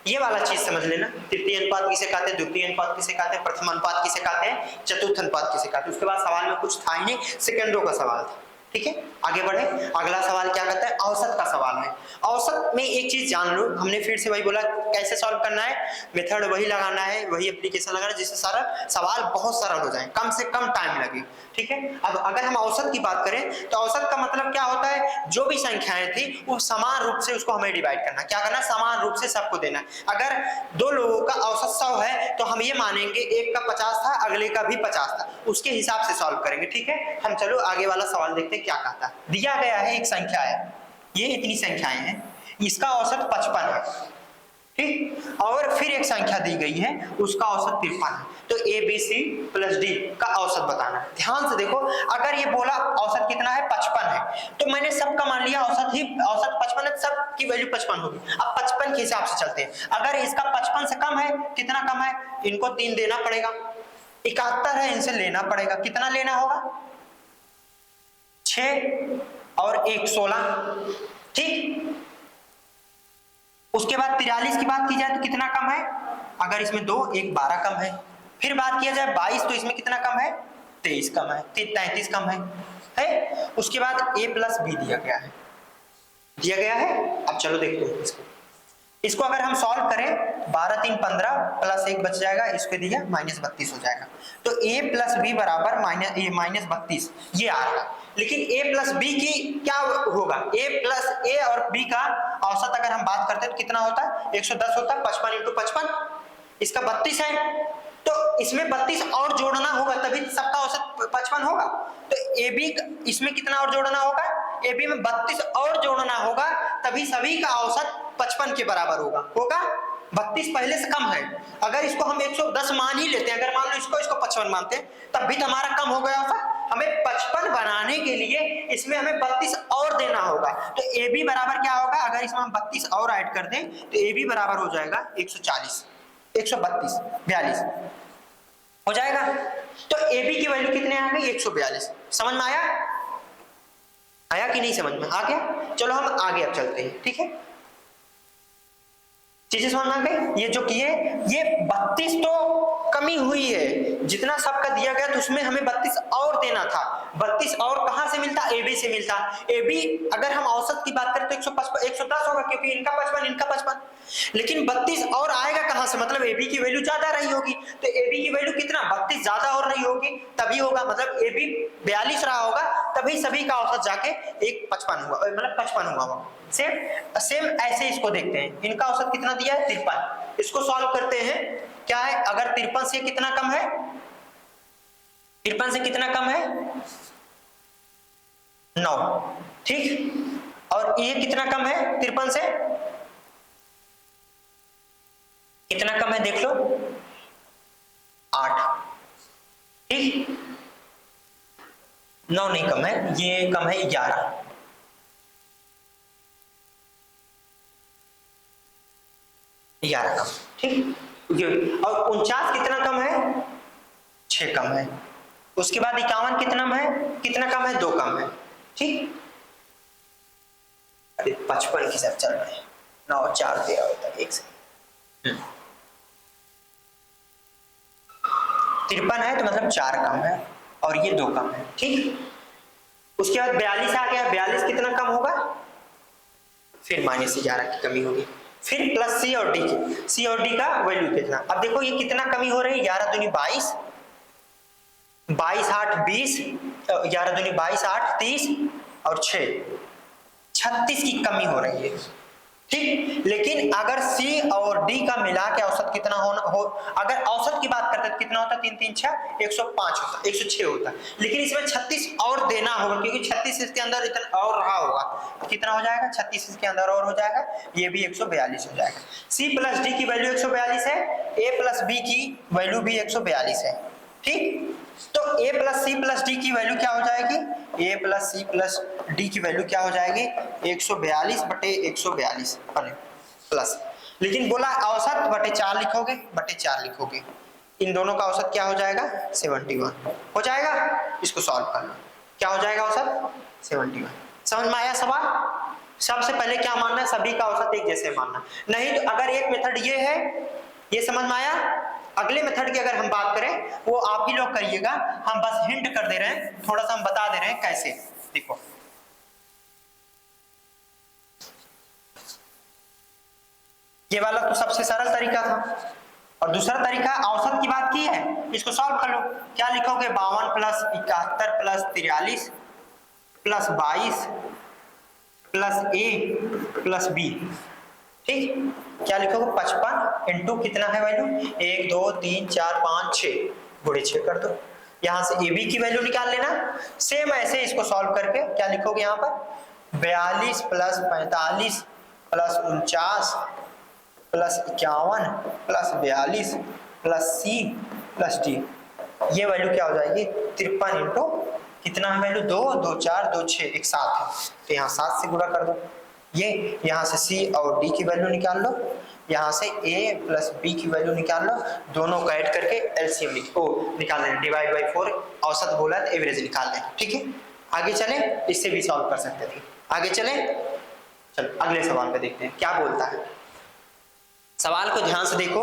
ये वाला चीज समझ लेना, तृतीय अनुपात किसे कहते हैं, द्वितीय अनुपात किसे कहते हैं, प्रथम अनुपात किसे कहते हैं, चतुर्थ अनुपात किसे कहते हैं। उसके बाद सवाल में कुछ था ही नहीं, सेकंडों का सवाल था। ठीक है, आगे बढ़े। अगला सवाल क्या कहता है, औसत का सवाल है। औसत में एक चीज जान लो, हमने फिर से वही बोला कैसे सॉल्व करना है, मेथड वही लगाना है, वही एप्लीकेशन लगाना है जिससे सारा सवाल बहुत सरल हो जाए, कम से कम टाइम लगे। ठीक है, अब अगर हम औसत की बात करें तो औसत का मतलब क्या होता है, जो भी संख्याएं थी वो समान रूप से उसको हमें डिवाइड करना। क्या करना, समान रूप से सबको देना। अगर दो लोगों का औसत 100 है तो हम ये मानेंगे एक का 50 था, अगले का भी 50 था, उसके हिसाब से सॉल्व करेंगे। ठीक है, हम चलो आगे वाला सवाल देखते हैं क्या कहता है। दिया गया है एक संख्या है, ये इतनी संख्याएं हैं, इसका औसत 55 है। ठीक, और फिर एक संख्या दी गई है उसका औसत 53 है। तो A B C plus D का औसत बताना है। ध्यान से देखो, अगर ये बोला औसत कितना है 55 है, तो मैंने सबका मान लिया औसत 55 है, सब की वैल्यू 55 होगी। अब 55 के हिसाब से चलते हैं। अगर इसका 55 से कम है, कितना कम है, इनको 3 देना पड़ेगा। 71 है, इनसे लेना पड़ेगा, कितना लेना होगा, 6 और 1 16। ठीक, उसके बाद 43 की बात की जाए तो कितना कम है, अगर इसमें 2 1 12 कम है। फिर बात किया जाए 22 तो इसमें कितना कम है, 23 कम है, 33 कम है। उसके बाद a प्लस बी दिया गया है। अब चलो देखते हैं इसको अगर हम सॉल्व करें 12 3 15 प्लस 1 बच जाएगा, इस पे दिया -32 हो जाएगा। तो a प्लस बी बराबर -32 ये आ रहा है। लेकिन a प्लस बी की क्या होगा, a प्लस a और b का औसत अगर हम बात करते हैं तो कितना होता है, 110 होता है। 55 × 55, इसका 32 है, तो इसमें 32 और जोड़ना होगा तभी सबका औसत 55 होगा। तो AB इसमें कितना और जोड़ना होगा, AB में 32 और जोड़ना होगा, तभी सभी का औसत 55 के बराबर होगा। 32 पहले से कम है। अगर इसको हम 110 मान ही लेते हैं, अगर मान लो इसको 55 मानते हैं, तब भी तो हमारा कम हो गया औसत। हमें 55 बनाने के लिए इसमें हमें 32 और देना होगा। तो AB बराबर क्या होगा, अगर इसमें हम 32 और ऐड कर दें तो AB बराबर हो जाएगा 140 132 42 हो जाएगा। तो AB की वैल्यू कितने आ गई, 142। समझ में आया कि नहीं, समझ में आ गया। चलो हम आगे अब चलते हैं। ठीक है, चीजें समझ में आ गई। ये जो किए, ये 32 तो कमी हुई है, जितना सबका दिया गया तो उसमें हमें 32 और देना था। 32 और कहां से मिलता, AB से मिलता। AB अगर हम औसत की बात करें तो 110 होगा, क्योंकि इनका 55 इनका 55। लेकिन 32 और आएगा कहां से, मतलब AB की वैल्यू ज्यादा रही होगी। तो AB की वैल्यू कितना, 32 ज्यादा और रही होगी, तभी होगा। मतलब AB 42 रहा होगा, तभी सभी का औसत जाके 55 हुआ, मतलब 55 हुआ। सेम ऐसे इसको देखते हैं, इनका औसत कितना दिया है 53। इसको सॉल्व करते हैं, क्या है, अगर 53 से कितना कम है, 53 से कितना कम है 9। ठीक, और ये कितना कम है 53 से, कितना कम है देख लो, 8। ठीक, 9 नहीं कम है, ये कम है 11। कम। ठीक, और 49 कितना कम है, 6 कम है। उसके बाद 51 कितना कम है 2 कम है। ठीक, अभी 55 की सब चल रहे हैं, 9 4 दिया होता है 1 से। 53 है तो मतलब 4 कम है, और ये 2 कम है। ठीक, उसके बाद 42 आ गया, 42 कितना कम होगा, फिर -11 की कमी होगी। फिर प्लस सी और डी की, सी और डी का वैल्यू देखना। अब देखो ये कितना कमी हो रही है, 11 दूनी 22, 22 8 20, 11 दूनी 22 8 30 और 6 36 की कमी हो रही है। ठीक, लेकिन अगर सी और डी का मिला के औसत कितना अगर औसत की बात करते तो कितना होता, 3 3 6 105 होता, 106 होता। लेकिन इसमें 36 और देना होगा, क्योंकि 36 इसके अंदर इतना और रहा होगा, तो कितना हो जाएगा, 36 इसके अंदर और हो जाएगा, ये भी 142 हो जाएगा। सी प्लस डी की वैल्यू 142 है, ए प्लस बी की वैल्यू भी 142 है। ठीक, तो a plus C plus D की वैल्यू क्या हो जाएगी, a plus C plus D की वैल्यू क्या हो जाएगी, 142 बटे 142 प्लस, लेकिन बोला औसत बटे 4 लिखोगे, इन दोनों का औसत क्या हो जाएगा 71 हो जाएगा। इसको सॉल्व करना, क्या हो जाएगा औसत 71। समझ में आया सवाल। सबसे पहले क्या मानना है, सभी का औसत एक जैसे मानना, नहीं तो अगर एक मेथड ये है, ये समझ में आया। अगले मेथड की अगर हम बात करें वो आप ही लोग करिएगा, हम बस हिंट कर दे रहे हैं, थोड़ा सा हम बता दे रहे हैं कैसे। देखो ये वाला तो सबसे सरल तरीका था, और दूसरा तरीका औसत की बात की है, इसको सॉल्व कर लो। क्या लिखोगे, 52 प्लस 71 प्लस 43 प्लस 22 प्लस ए प्लस बी, ठीक। क्या लिखोगे, 55 इंटू कितना है वैल्यू, 1 2 3 4 5 6 गुणे 6 कर दो। यहां से ए बी की वैल्यू निकाल लेना। सेम ऐसे इसको सॉल्व करके क्या लिखोगे, यहाँ पर 42 plus 45 plus 49 plus 51 plus 42 plus C plus D, ये वैल्यू क्या हो जाएगी, 53 इंटू कितना है वैल्यू, 2 2 4 2 6 एक 7 है, तो यहाँ 7 से गुणा कर दो। ये यहाँ से सी और डी की वैल्यू निकाल लो, यहाँ से ए प्लस बी की वैल्यू निकाल लो, दोनों को ऐड करके एलसीएम निकाल लेना, डिवाइड बाई 4, औसत बोला तो एवरेज निकाल लेना, ठीक है। आगे चले, इससे भी सॉल्व कर सकते थे। आगे चले, चलो अगले सवाल पे देखते हैं क्या बोलता है। सवाल को ध्यान से देखो,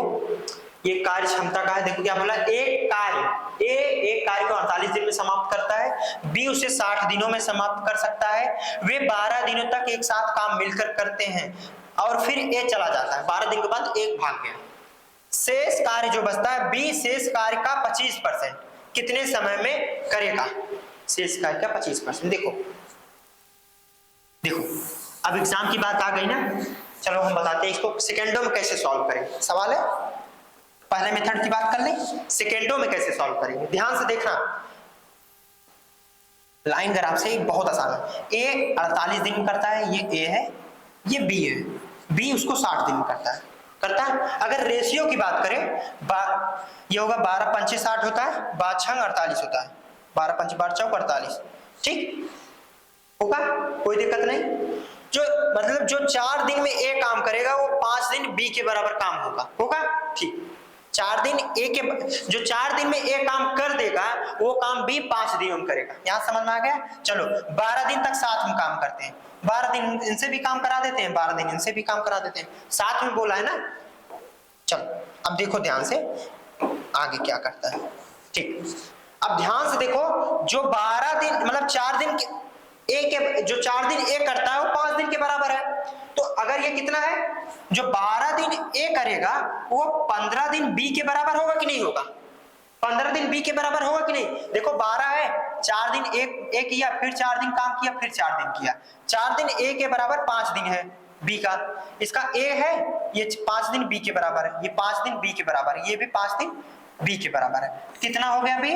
ये कार्य क्षमता का है। देखो क्या बोला, एक कार्य को 48 दिन में समाप्त करता है, बी उसे 60 दिनों में समाप्त कर सकता है, वे 12 दिनों तक एक साथ काम मिलकर करते हैं और फिर ए चला जाता है, 12 दिन के बाद एक भाग गया। शेष कार्य जो बचता है, बी शेष कार्य का 25% कितने समय में करेगा, शेष कार्य का 25%। देखो अब एग्जाम की बात आ गई ना, चलो हम बताते हैं इसको सेकेंडों में कैसे सॉल्व करेंगे। सवाल है, पहले मेथड की बात कर लें, सेकेंडों में कैसे सॉल्व करेंगे। ध्यान से देखना, लाइन ग्राफ से बहुत आसान है। ए 48 दिन में करता है, ये ए है, ये बी है, बी उसको 60 दिन में करता है। अगर रेशियो की बात करें, ये होगा 12 पंचे 60 होता है, 12 छंग 48 होता है, 12 पंचे 12 चौक 48, ठीक होगा, कोई दिक्कत नहीं। जो मतलब जो 4 दिन में ए काम करेगा वो 5 दिन बी के बराबर काम होगा, ठीक। 4 दिन ए के, जो 4 दिन में ए काम कर देगा वो काम बी 5 दिनों में करेगा। यहां समझ में आ गया। चलो 12 दिन तक साथ में काम करते हैं, 12 दिन इनसे भी काम करा देते हैं, 12 दिन इनसे भी काम करा देते हैं, साथ में बोला है ना। चलो अब देखो ध्यान से आगे क्या करता है, ठीक। अब ध्यान से देखो, जो 12 दिन मतलब 4 दिन के ए के, जो 4 दिन ए करता है वो 5 दिन के बराबर है। तो अगर ये कितना है, जो 12 दिन ए करेगा वो 15 दिन बी के बराबर होगा कि नहीं होगा, 15 दिन बी के बराबर होगा कि नहीं। देखो 12 है, 4 दिन ए किया, फिर 4 दिन काम किया, फिर 4 दिन किया, 4 दिन ए के बराबर 5 दिन है बी का, इसका ए है, ये 5 दिन बी के बराबर है, ये 5 दिन बी के बराबर है, ये भी 5 दिन बी के बराबर है। कितना हो गया अभी,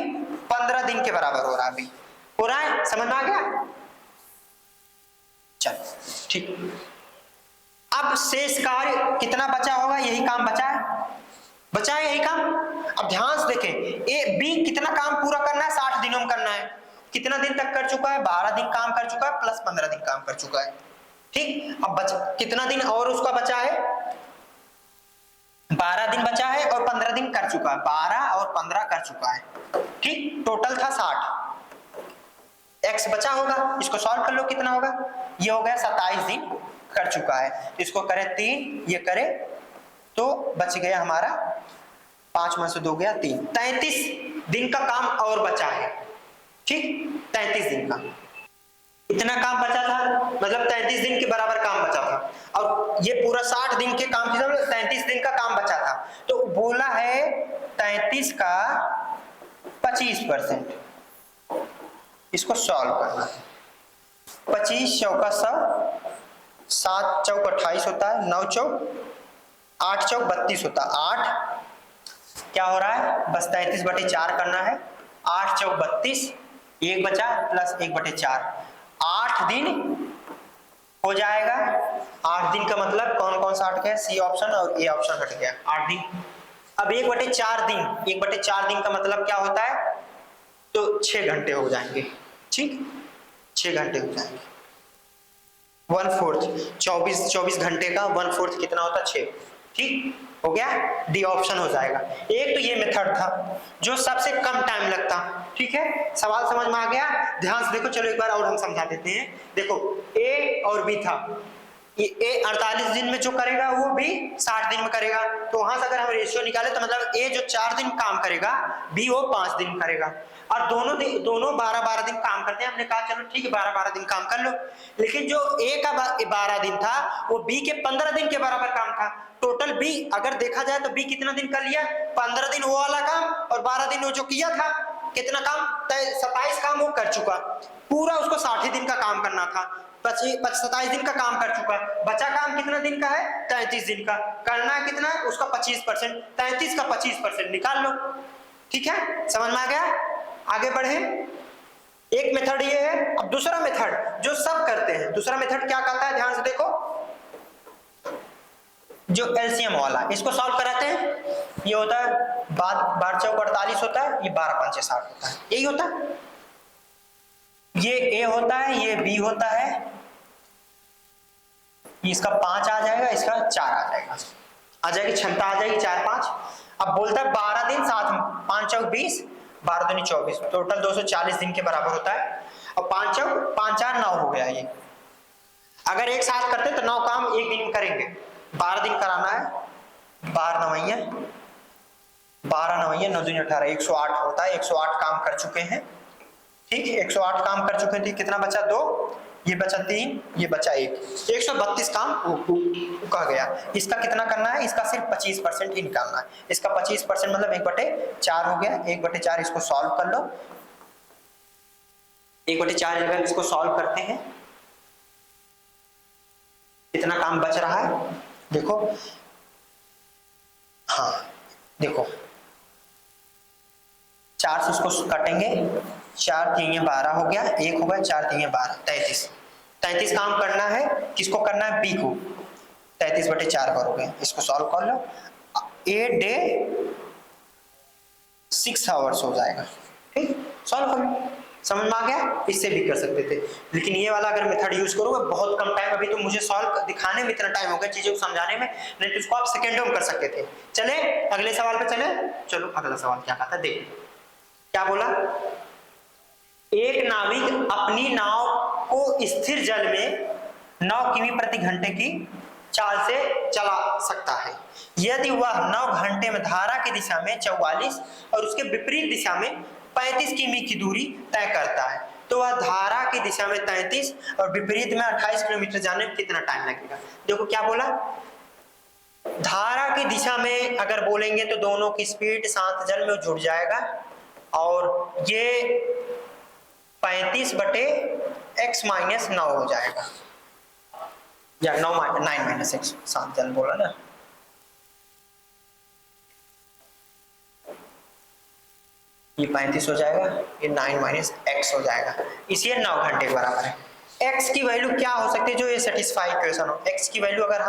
15 दिन के बराबर हो रहा है, अभी हो रहा है, समझ में आ गया। चलो ठीक, अब शेष कार्य कितना बचा होगा, यही काम बचा है यही काम। अब ध्यान से देखें, ए बी कितना काम पूरा करना है, 60 दिनों में करना है। कितना दिन तक कर चुका है, 12 दिन काम कर चुका है, प्लस 15 दिन काम कर चुका है, ठीक। अब कितना दिन और उसका बचा है, 12 दिन बचा है और 15 दिन कर चुका है, 12 और 15 कर चुका है, ठीक। टोटल था 60, x बचा होगा, इसको सॉल्व कर लो, कितना होगा, ये हो गया 27 दिन कर चुका है। इसको करे 3, ये करे तो बच गया हमारा 5 में से 2 गया 3, 33 दिन का काम और बचा है, ठीक। 33 दिन का इतना काम बचा था, मतलब 33 दिन के बराबर काम बचा था, और ये पूरा 60 दिन के काम की 33 दिन का काम बचा था। तो बोला है 33 का 25%, इसको सॉल्व करना। 25 चौका 100, 7 चौक 28 होता है, 9 चौक 8 चौक 32 होता है, 8 क्या हो रहा है, बस 33/4 करना है, 8 चौक 32, 1 बचा प्लस 1/4, 8 दिन हो जाएगा। 8 दिन का मतलब कौन कौन सा हट गया, सी ऑप्शन और ए ऑप्शन हट गया, 8 दिन। अब 1/4 दिन, 1/4 दिन का मतलब क्या होता है, तो 6 घंटे हो जाएंगे, ठीक, 6 घंटे हो जाएंगे। 1/4 24 घंटे का 1/4 कितना होता है, 6, ठीक हो गया। डी ऑप्शन हो जाएगा। एक तो ये मेथड था जो सबसे कम टाइम लगता, ठीक है। सवाल समझ में आ गया, ध्यान से देखो। चलो एक बार और हम समझा देते हैं। देखो ए और बी था, ए 48 दिन में जो करेगा वो भी 60 दिन में करेगा। तो वहां से अगर हम रेशियो निकाले तो मतलब ए जो 4 दिन काम करेगा, बी वो 5 दिन करेगा, और दोनों 12-12 दिन काम करते हैं। हमने कहा चलो ठीक है 12-12 दिन काम कर लो, लेकिन जो ए का 12 दिन था वो बी के 15 दिन के बराबर काम था। टोटल बी अगर देखा जाए तो बी कितना दिन कर लिया, 15 दिन वो वाला काम और 12 दिन वो जो किया था, कितना काम, 27 काम वो कर चुका। पूरा उसको 60 दिन का काम करना था, 27 दिन का काम कर चुका। बचा काम कितना दिन का है, 33 दिन का। करना है कितना, उसका 25%, 33 का 25% निकाल लो। ठीक है, समझ में आ गया? आगे बढ़े। एक मेथड ये है। अब दूसरा मेथड जो सब करते हैं, दूसरा मेथड क्या कहता है, ध्यान से देखो, जो एलसीएम वाला, इसको सॉल्व कराते हैं। ये होता है 12 चौक 48 होता है, ये 12 पंचे 60 होता है, यही होता है। ये ए होता है, ये बी होता है, इसका 5 आ जाएगा, इसका 4 आ जाएगा, आ जाएगी क्षमता, आ जाएगी 4-5। अब बोलता है 12 दिन 7 5 चौक 20, 12 दूनी 24, टोटल 240 दिन के बराबर होता है। और 5 चौक 5 4 9 हो गया। ये अगर एक साथ करते तो 9 काम एक दिन में करेंगे, 12 दिन कराना है, 12 9 9 दूनी 18, 108 होता है। 108 काम कर चुके हैं, ठीक है, 108 काम कर चुके हैं। कितना बचा, 2, ये बचा 3, ये बचा 1, 132 काम कह गया। इसका कितना करना है, इसका सिर्फ 25% ही निकालना है। इसका 25% मतलब 1/4 हो गया। 1/4 इसको सॉल्व कर लो। 1/4 अगर इसको सॉल्व करते हैं, कितना काम बच रहा है, देखो, हाँ देखो, 4 से उसको कटेंगे, 4 3 12 हो गया, 1 हो गया, 4 3 12, 33 काम करना है। किसको करना है, बी को। 33/4 करोगे, इसको सॉल्व कर लो। 8 डे 6 आवर्स हो जाएगा। ठीक, सॉल्व कर लो। समझ में आ गया? इससे भी कर सकते थे, लेकिन ये वाला अगर मेथड यूज करोगे बहुत कम टाइम, अभी तो मुझे सॉल्व दिखाने में इतना टाइम हो गया, चीजों को समझाने में, नहीं तो इसको आप सेकेंडों में कर सकते थे। चले अगले सवाल पे चले। चलो अगला सवाल क्या कहता है, देखिए क्या बोला। एक नाविक अपनी नाव को स्थिर जल में 9 किमी प्रति घंटे की चाल से चला सकता है यदि वह 9 घंटे में धारा की दिशा में 44 और उसके विपरीत दिशा में 35 किमी की दूरी तय करता है, तो वह धारा की दिशा में 33 और विपरीत में 28 किलोमीटर जाने में कितना टाइम लगेगा। देखो क्या बोला, धारा की दिशा में अगर बोलेंगे तो दोनों की स्पीड साथ जल में जुड़ जाएगा, और ये 35/x - 9 हो जाएगा, या 9 - x, साथ जल बोला ना। ये 35 हो जाएगा, ये 9 - x हो जाएगा, इसे 9 घंटे के बराबर है। x की वैल्यू क्या हो सकती है जो ये सेटिस्फाई इक्वेशन हो। x की वैल्यू अगर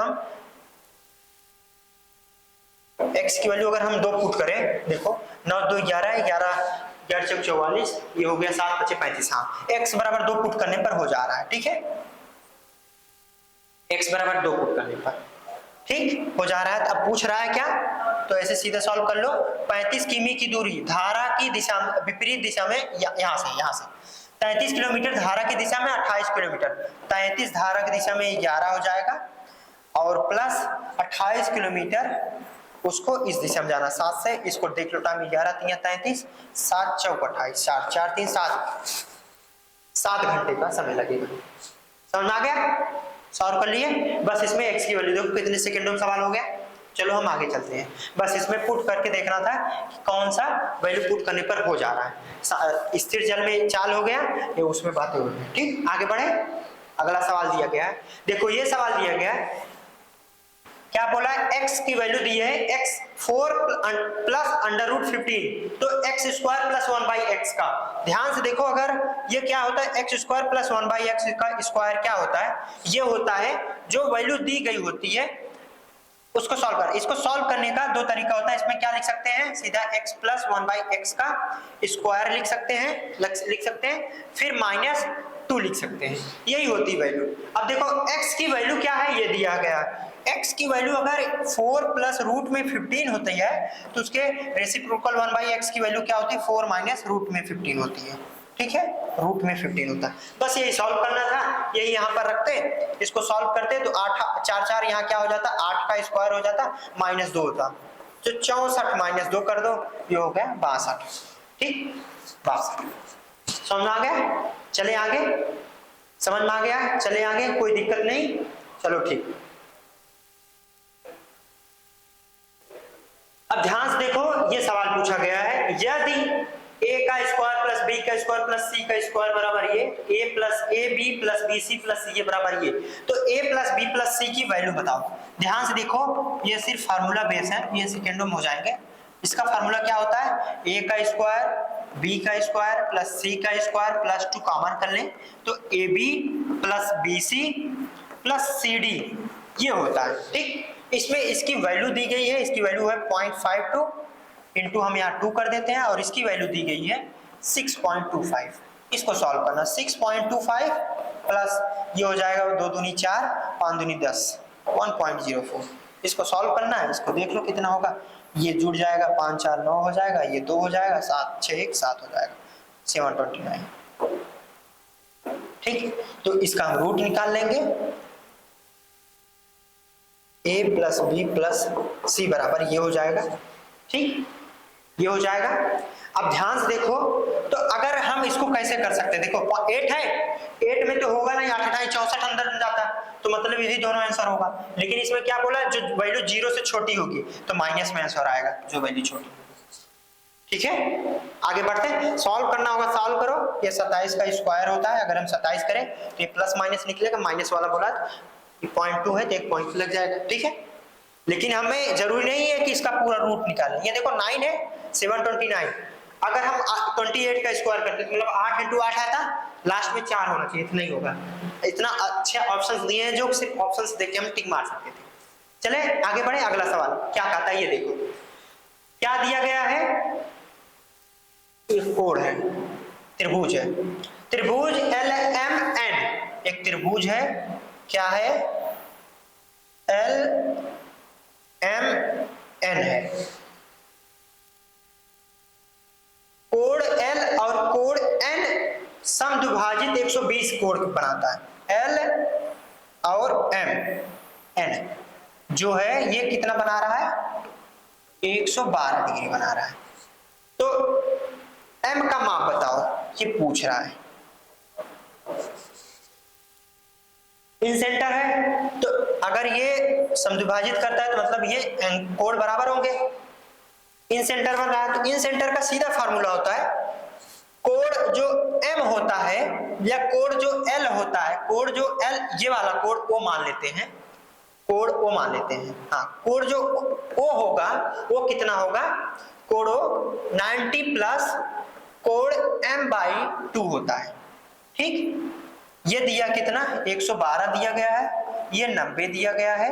हम 2 पुट करें, देखो 9 2 11, 11 4 44, ये हो गया 7 5 35। हाँ, x बराबर 2 पुट करने पर हो जा रहा है। ठीक है, x बराबर 2 पुट करने पर ठीक हो जा रहा है। अब पूछ रहा है क्या, तो ऐसे सीधा सॉल्व कर लो। 35 किमी की दूरी धारा की दिशा में, विपरीत दिशा में, यहाँ से 33 किलोमीटर धारा की दिशा में, 28 किलोमीटर, 33 धारा की दिशा में 11 हो जाएगा, और प्लस 28 किलोमीटर उसको इस दिशा में जाना, 7 से इसको देख लो, टाइम 11 3 33, 7 चौक 28, 4 4 3 7 घंटे का समय लगेगा। समझ में आ गया? सॉल्व कर लिए। बस इसमें x की वैल्यू देखो कितने सेकंडों में सवाल हो गया। चलो हम आगे चलते हैं, बस इसमें पुट करके देखना था कि कौन सा वैल्यू पुट करने पर हो जा रहा है। स्थिर जल में चाल हो गया, ये उसमें बातें हो गई। ठीक, आगे बढ़े। अगला सवाल दिया गया है, देखो ये सवाल दिया गया है, क्या बोला है, x की वैल्यू दी है x 4 प्लस √15, तो x² + 1/x का। ध्यान से देखो, अगर ये क्या होता है, x² + 1/x का स्क्वायर क्या होता है, ये होता है जो वैल्यू दी गई होती है उसको सॉल्व कर। इसको सॉल्व करने का 2 तरीका होता है। इसमें क्या लिख सकते हैं, सीधा x + 1/x का स्क्वायर लिख सकते हैं, फिर -2 लिख सकते हैं, यही होती वैल्यू। अब देखो x की वैल्यू क्या है, ये दिया गया। x की वैल्यू अगर 4 प्लस रूट में 15 होती है, तो उसके रेसिप्रोकल 1/x की वैल्यू क्या होती है, 4 माइनस रूट में 15 होती है। ठीक है, रूट में 15 होता है। बस यही सॉल्व करना था, यही यहाँ पर रखते, इसको सॉल्व करते तो 8 4 4 यहाँ क्या हो जाता, 8 का स्क्वायर हो जाता, -2 होता, तो 64 - 2 कर दो, ये हो गया 62। ठीक, 62 समझ में आ गया। चले आगे, समझ में आ गया, चले आगे, कोई दिक्कत नहीं, चलो ठीक। अब ध्यान से देखो, ये सवाल पूछा गया है, यदि a का स्क्वायर प्लस b का स्क्वायर प्लस c का स्क्वायर बराबर ये a plus A B plus B C plus C बराबर ये, तो a plus B plus C की वैल्यू बताओ। ध्यान से देखो, ये सिर्फ फार्मूला बेस है, ये सेकेंडों में हो जाएंगे। इसका फार्मूला क्या होता है, a का स्क्वायर b का स्क्वायर प्लस c का स्क्वायर प्लस 2 कॉमन कर लें तो ab plus bc plus cd ये होता है। ठीक, इसमें इसकी वैल्यू दी गई है, इसकी वैल्यू है 0.52 इंटू हम यहाँ 2 कर देते हैं, और इसकी वैल्यू दी गई है 6.25। इसको सॉल्व करना, 6.25 प्लस ये हो जाएगा 2 दूनी 4 5 दूनी 10 1.04। इसको सॉल्व करना है, इसको देख लो कितना होगा, ये जुड़ जाएगा 5 4 9 हो जाएगा, ये 2 हो जाएगा, 7 6 1 7 हो जाएगा 729। ठीक, तो इसका हम रूट निकाल लेंगे, a plus B plus C बराबर ये हो जाएगा। ठीक, ये हो जाएगा। अब ध्यान से देखो, तो अगर हम इसको कैसे कर सकते हैं, देखो 8 है, 8 में तो होगा नहीं, 8 8 64 अंदर में जाता है, तो मतलब यही दोनों आंसर होगा। लेकिन इसमें क्या बोला, जो वैल्यू 0 से छोटी होगी तो माइनस में आंसर आएगा, जो वैल्यू छोटी। ठीक है, आगे बढ़ते हैं, सॉल्व करना होगा, सॉल्व करो। ये 27 का स्क्वायर होता है, अगर हम 27 करें तो ये प्लस माइनस निकलेगा, माइनस वाला बोला ये 0.2 है तो 1 पॉइंट लग जाएगा। ठीक है, लेकिन हमें जरूरी नहीं है कि इसका पूरा रूट निकालें। ये देखो 9 है 729, अगर हम 28 का स्क्वायर करते तो मतलब 8 इंटू 8 आता, लास्ट में 4 होना चाहिए, इतना ही होगा। इतना अच्छे ऑप्शंस दिए हैं जो सिर्फ ऑप्शंस देख के हम टिक मार सकते थे। चले आगे बढ़े, अगला सवाल क्या कहता है, ये देखो क्या दिया गया है, एक कोण है, त्रिभुज है, त्रिभुज LMN, एक त्रिभुज है, क्या है, LMN है, कोण L और कोण N समद्विभाजित 120 कोण बनाता है। L और N जो है ये कितना बना रहा है, 112 डिग्री बना रहा है। तो M का माप बताओ, ये पूछ रहा है। इन सेंटर है, तो अगर ये समद्विभाजित करता है तो मतलब ये कोण बराबर होंगे। इन सेंटर बन रहा है, तो इन सेंटर का सीधा फार्मूला होता है, कोण जो M होता है या कोण जो L होता है, कोण जो L ये वाला कोण O मान लेते हैं, कोण O मान लेते हैं, हाँ, कोण जो O होगा वो कितना होगा, कोण O 90 प्लस कोण M/2 होता है। ठीक, ये दिया कितना, 112 दिया गया है, ये 90 दिया गया है,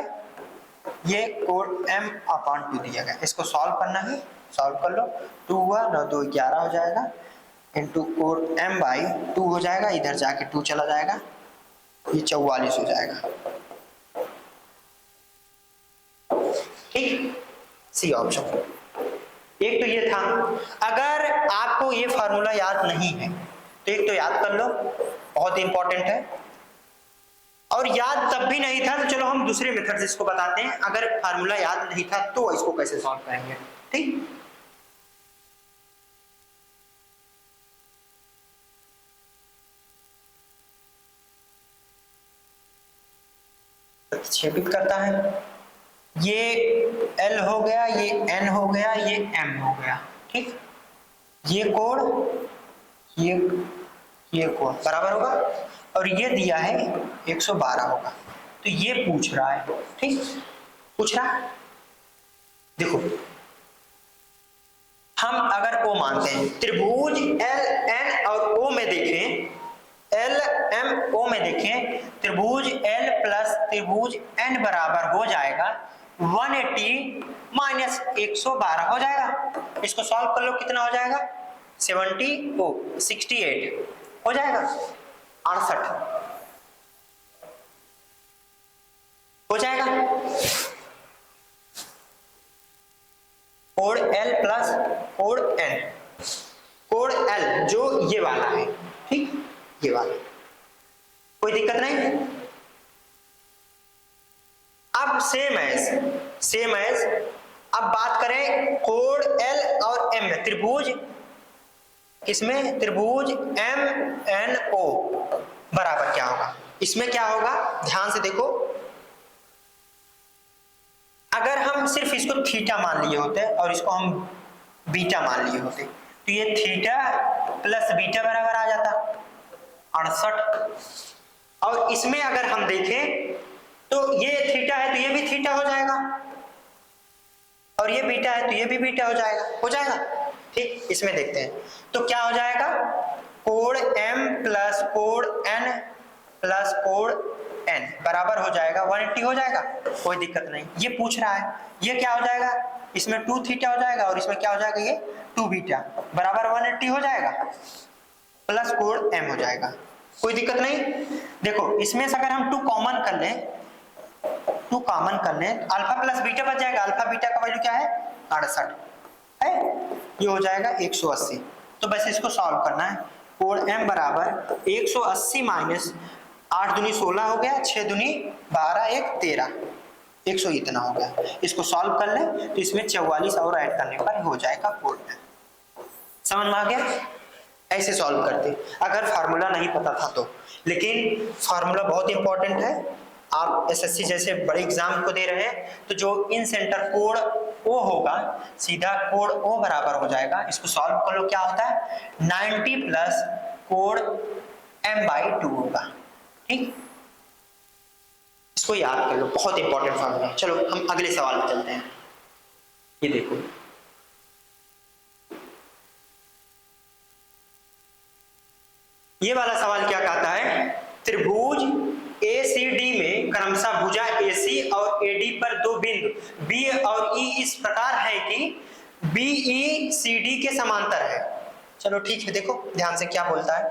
ये कोण M/2 दिया गया। इसको सॉल्व करना है, सॉल्व कर लो, 2 हुआ 9 2 11 हो जाएगा, इंटू कोण M/2 हो जाएगा, इधर जाके 2 चला जाएगा, ये 44 हो जाएगा। ठीक, सी ऑप्शन। एक तो ये था, अगर आपको ये फार्मूला याद नहीं है तो एक तो याद कर लो, बहुत इंपॉर्टेंट है, और याद तब भी नहीं था तो चलो हम दूसरे मेथड से इसको बताते हैं। अगर फार्मूला याद नहीं था तो इसको कैसे सॉल्व करेंगे। ठीक, प्रतिच्छेदित करता है, ये L हो गया, ये N हो गया, ये M हो गया। ठीक, ये कोण ये कोण बराबर होगा, और ये दिया है 112 होगा, तो ये पूछ रहा है। ठीक, पूछ रहा, देखो हम अगर O मानते हैं, त्रिभुज L N और O में देखें, L M O में देखें, त्रिभुज L प्लस त्रिभुज N बराबर हो जाएगा 180 माइनस 112 हो जाएगा। इसको सॉल्व कर लो, कितना हो जाएगा, 68 हो जाएगा, 68 हो जाएगा। कोण L प्लस कोण N, कोण एल जो ये वाला है, ठीक, ये वाला, कोई दिक्कत नहीं। अब सेम एज अब बात करें कोण एल और एम में, त्रिभुज इसमें त्रिभुज एम एन ओ बराबर क्या होगा, इसमें क्या होगा, ध्यान से देखो, अगर हम सिर्फ इसको थीटा मान लिए होते और इसको हम बीटा मान लिए होते तो ये थीटा प्लस बीटा बराबर आ जाता 68, और इसमें अगर हम देखें तो ये थीटा है तो ये भी थीटा हो जाएगा, और ये बीटा है तो ये भी बीटा हो जाएगा, ठीक। इसमें देखते हैं तो क्या हो जाएगा, कोण m प्लस कोण n प्लस कोण n बराबर हो जाएगा 180 हो जाएगा, कोई दिक्कत नहीं। ये पूछ रहा है ये क्या हो जाएगा, इसमें 2 थीटा हो जाएगा और इसमें क्या हो जाएगा, ये 2 बीटा बराबर 180 हो जाएगा, प्लस कोण m हो जाएगा, कोई दिक्कत नहीं। देखो इसमें से अगर हम 2 कॉमन कर लें अल्फा प्लस बीटा बच जाएगा, अल्फा बीटा का वैल्यू क्या है 68 है, ये हो जाएगा 180। तो बस इसको सॉल्व करना है, कोण m बराबर 180 माइनस 8 दूनी 16 हो गया, 6 दूनी 12 1 13 100 इतना हो गया। इसको सॉल्व कर ले तो इसमें 44 और ऐड करने पर हो जाएगा कोण m। समझ में आ गया, ऐसे सॉल्व करते अगर फार्मूला नहीं पता था तो, लेकिन फार्मूला बहुत इंपॉर्टेंट है। आप एसएससी जैसे बड़े एग्जाम को दे रहे हैं तो जो इन सेंटर कोण ओ होगा सीधा कोण ओ बराबर हो जाएगा, इसको सॉल्व कर लो क्या होता है 90 प्लस कोण m/2 होगा, ठीक। इसको याद कर लो, बहुत इंपॉर्टेंट फार्मूला। चलो हम अगले सवाल पे चलते हैं। ये देखो ये वाला सवाल क्या कहता है, त्रिभुज ACD में क्रमशः भुजा AC और AD पर 2 बिंदु B और E इस प्रकार है कि BE CD के समांतर है। चलो ठीक है, देखो ध्यान से क्या बोलता है,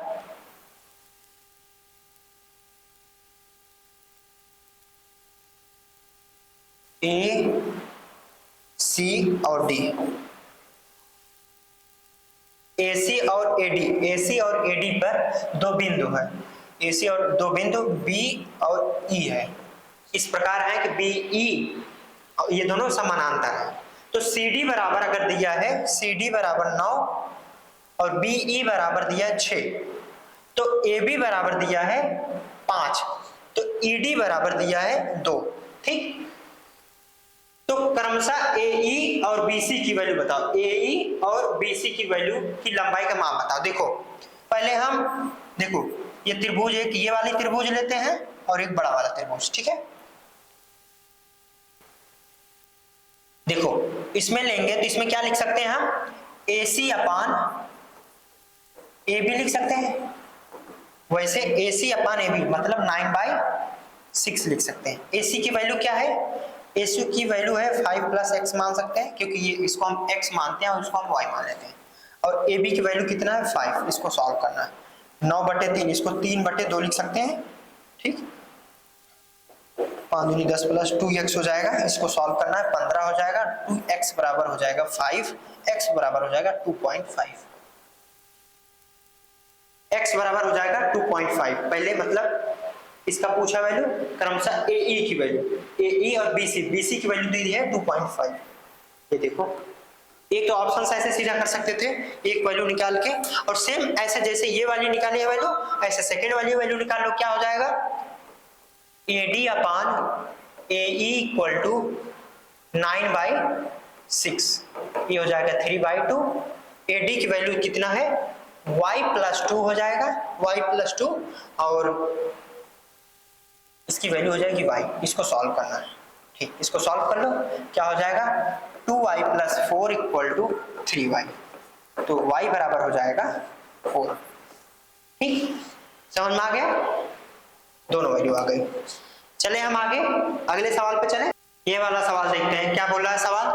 A C और D, AC और AD पर 2 बिंदु है, AC और 2 बिंदु B और E है, इस प्रकार है कि BE ये दोनों समानांतर है। तो CD बराबर अगर दिया है CD बराबर 9 और BE बराबर दिया है 6, तो AB बराबर दिया है 5, तो ED बराबर दिया है 2, ठीक। तो क्रमशः AE और BC की वैल्यू बताओ, AE और BC की वैल्यू की लंबाई का मान बताओ। देखो पहले हम देखो ये त्रिभुज एक ये वाली त्रिभुज लेते हैं और एक बड़ा वाला त्रिभुज, ठीक है। देखो इसमें लेंगे तो इसमें क्या लिख सकते हैं हम, AC अपान AB लिख सकते हैं, वैसे AC अपान AB मतलब 9/6 लिख सकते हैं। AC की वैल्यू क्या है, AC की वैल्यू है 5 प्लस x मान सकते हैं क्योंकि ये इसको हम x मानते हैं और इसको हम y मान लेते हैं, और AB की वैल्यू कितना है 5, इसको सॉल्व करना है 9/3, इसको 3/2 लिख सकते हैं, ठीक। 5 दूनी 10 प्लस 2x हो जाएगा, इसको सॉल्व करना है 15 हो जाएगा, 2x बराबर हो जाएगा 5, x बराबर हो जाएगा 2.5, x बराबर हो जाएगा 2.5। पहले मतलब इसका पूछा वैल्यू क्रमशः AE की वैल्यू, AE और BC की वैल्यू दी है 2.5। ये देखो एक तो ऑप्शन ऐसे सीधा कर सकते थे एक वैल्यू निकाल के, और सेम ऐसे जैसे ये वाली निकाली है वैल्यू ऐसे सेकेंड वाली वैल्यू निकाल लो, क्या हो जाएगा AD upon AE equal to 9/6, ये हो जाएगा 3/2। AD की वैल्यू कितना है y + 2 हो जाएगा, y + 2, और इसकी वैल्यू हो जाएगी y, इसको सॉल्व करना है, ठीक। इसको सॉल्व कर लो क्या हो जाएगा 2y + 4 = 3y, तो y बराबर हो जाएगा 4, ठीक। समझ में आ गया, दोनों वैल्यू आ गई। चले हम आगे अगले सवाल पे चले। ये वाला सवाल देखते हैं क्या बोल रहा है सवाल,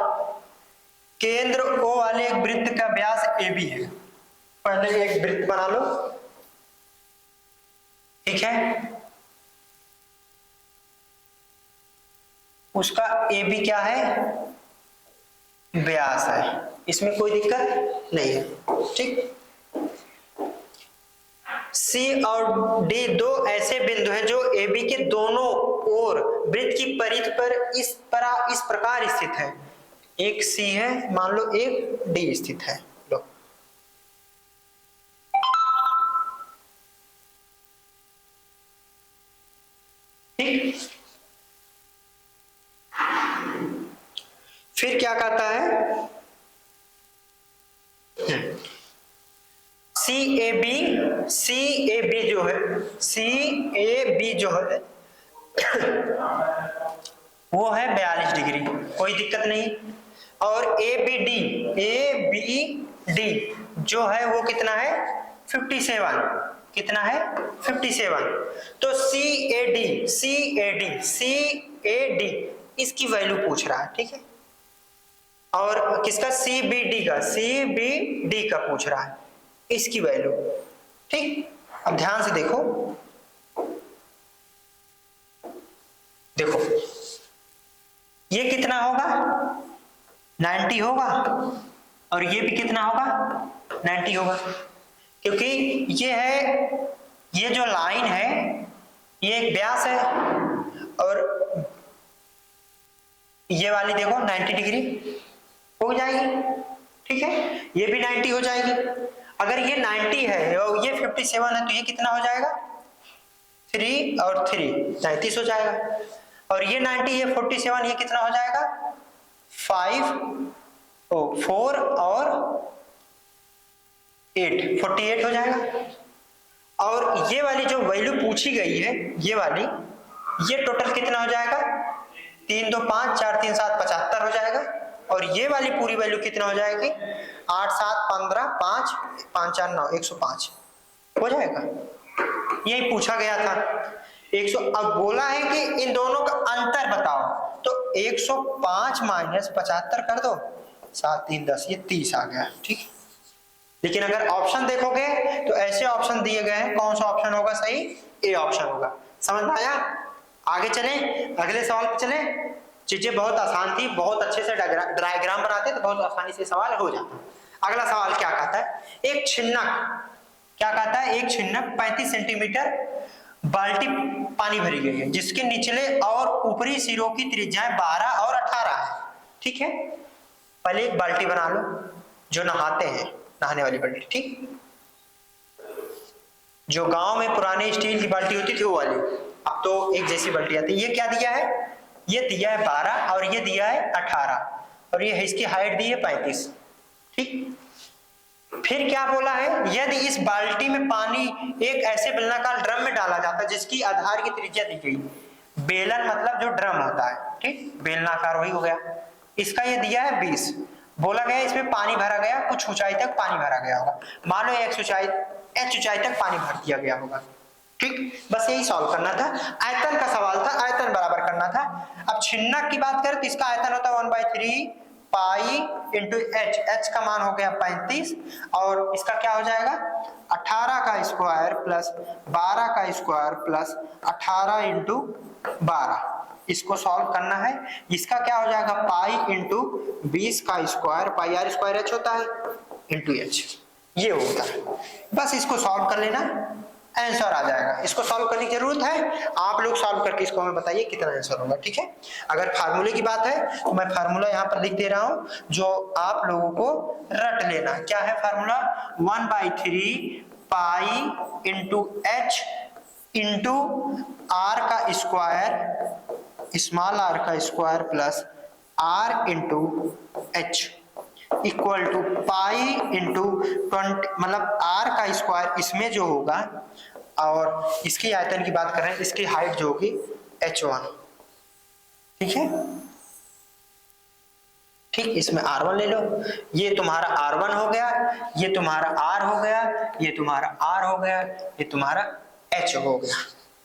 केंद्र O वाले एक वृत्त का व्यास AB है। पहले एक वृत्त बना लो, ठीक है, उसका AB क्या है व्यास है, इसमें कोई दिक्कत नहीं है, ठीक। सी और डी दो ऐसे बिंदु हैं जो ए बी के दोनों ओर वृत्त की परिध पर इस प्रकार स्थित है। एक सी है, मान लो एक डी स्थित है। लो ठीक, फिर क्या कहता है, सी ए बी जो है, सी ए बी जो है वो है 42 डिग्री, कोई दिक्कत नहीं। और ए बी डी जो है वो कितना है 57, कितना है 57। तो सी ए डी इसकी वैल्यू पूछ रहा है, ठीक है। और किसका, सी बी डी का पूछ रहा है, इसकी वैल्यू, ठीक। अब ध्यान से देखो, ये कितना होगा 90 होगा, और ये भी कितना होगा 90 होगा, क्योंकि ये है, ये जो लाइन है ये एक व्यास है, और ये वाली देखो 90 डिग्री हो जाएगी, ठीक है। ये भी 90 हो जाएगी। अगर ये 90 है और ये 57 है तो ये कितना हो जाएगा 3 और 3 39 हो जाएगा। और ये 90 है 47, ये कितना हो जाएगा 4 और 8 48 हो जाएगा। और ये वाली जो वैल्यू पूछी गई है, ये वाली, ये टोटल कितना हो जाएगा 3 2 5 4 3 7 75 हो जाएगा। और ये वाली पूरी वैल्यू कितना हो जाएगी 8 7 15 5 5 4 9 105 हो जाएगा। यही पूछा गया था 100। अब बोला है कि इन दोनों का अंतर बताओ, तो 105 माइनस 75 कर दो, 7 3 10, ये 30 आ गया, ठीक। लेकिन अगर ऑप्शन देखोगे तो ऐसे ऑप्शन दिए गए हैं, कौन सा ऑप्शन होगा सही, ए ऑप्शन होगा। समझ में आया? आगे चले, अगले सवाल पे चले। चीजें बहुत आसान थी, बहुत अच्छे से डायग्राम बनाते तो बहुत आसानी से सवाल हो जाता। अगला सवाल क्या कहता है, एक छिन्नक, क्या कहता है, एक छिन्नक 35 सेंटीमीटर बाल्टी पानी भरी गई है, जिसके निचले और ऊपरी सिरों की त्रिज्याएं 12 और 18 है, ठीक है। पहले एक बाल्टी बना लो जो नहाते हैं, नहाने वाली बाल्टी, ठीक। जो गांव में पुराने स्टील की बाल्टी होती थी वो वाली, अब तो एक जैसी बाल्टी आती है। ये क्या दिया है, ये दिया है 12 और ये दिया है 18, और ये इसकी हाइट दी है 35, ठीक। फिर क्या बोला है, यदि इस बाल्टी में पानी एक ऐसे बेलनाकार ड्रम में डाला जाता है जिसकी आधार की त्रिज्या दी गई, बेलन मतलब जो ड्रम होता है, ठीक, बेलनाकार वही हो गया। इसका ये दिया है 20, बोला गया इसमें पानी भरा गया, कुछ ऊंचाई तक पानी भरा गया होगा, मान लो h ऊंचाई तक पानी भर दिया गया होगा, ठीक। बस यही सॉल्व करना था, आयतन का सवाल था, आयतन बराबर करना था। अब छिन्नक की बात करें तो इसका आयतन होता है 1/3 पाई इंटू एच, एच का मान हो गया 35, और इसका क्या हो जाएगा 18 का स्क्वायर प्लस 12 का स्क्वायर प्लस 18 इंटू 12, इसको सॉल्व करना है। इसका क्या हो जाएगा पाई इंटू 20 का square, pi r square h होता है, इंटू एच, ये होता है। बस इसको सॉल्व कर लेना, आंसर आ जाएगा। इसको सॉल्व करने की जरूरत है, आप लोग सॉल्व करके इसको हमें बताइए कितना आंसर होगा, ठीक है। अगर फार्मूले की बात है तो मैं फार्मूला यहाँ पर लिख दे रहा हूँ, जो आप लोगों को रट लेना। क्या है formula, 1/3 pi into h into r का स्क्वायर, स्मॉल आर का square plus r into h equal to pi into 20, मतलब आर का स्क्वायर इसमें जो होगा, और इसकी आयतन की बात कर रहे हैं, इसकी हाइट जो होगी h1, ठीक है, ठीक। इसमें r1 ले लो, ये तुम्हारा r1 हो गया, ये तुम्हारा r हो गया, ये तुम्हारा r हो गया, ये तुम्हारा h हो गया,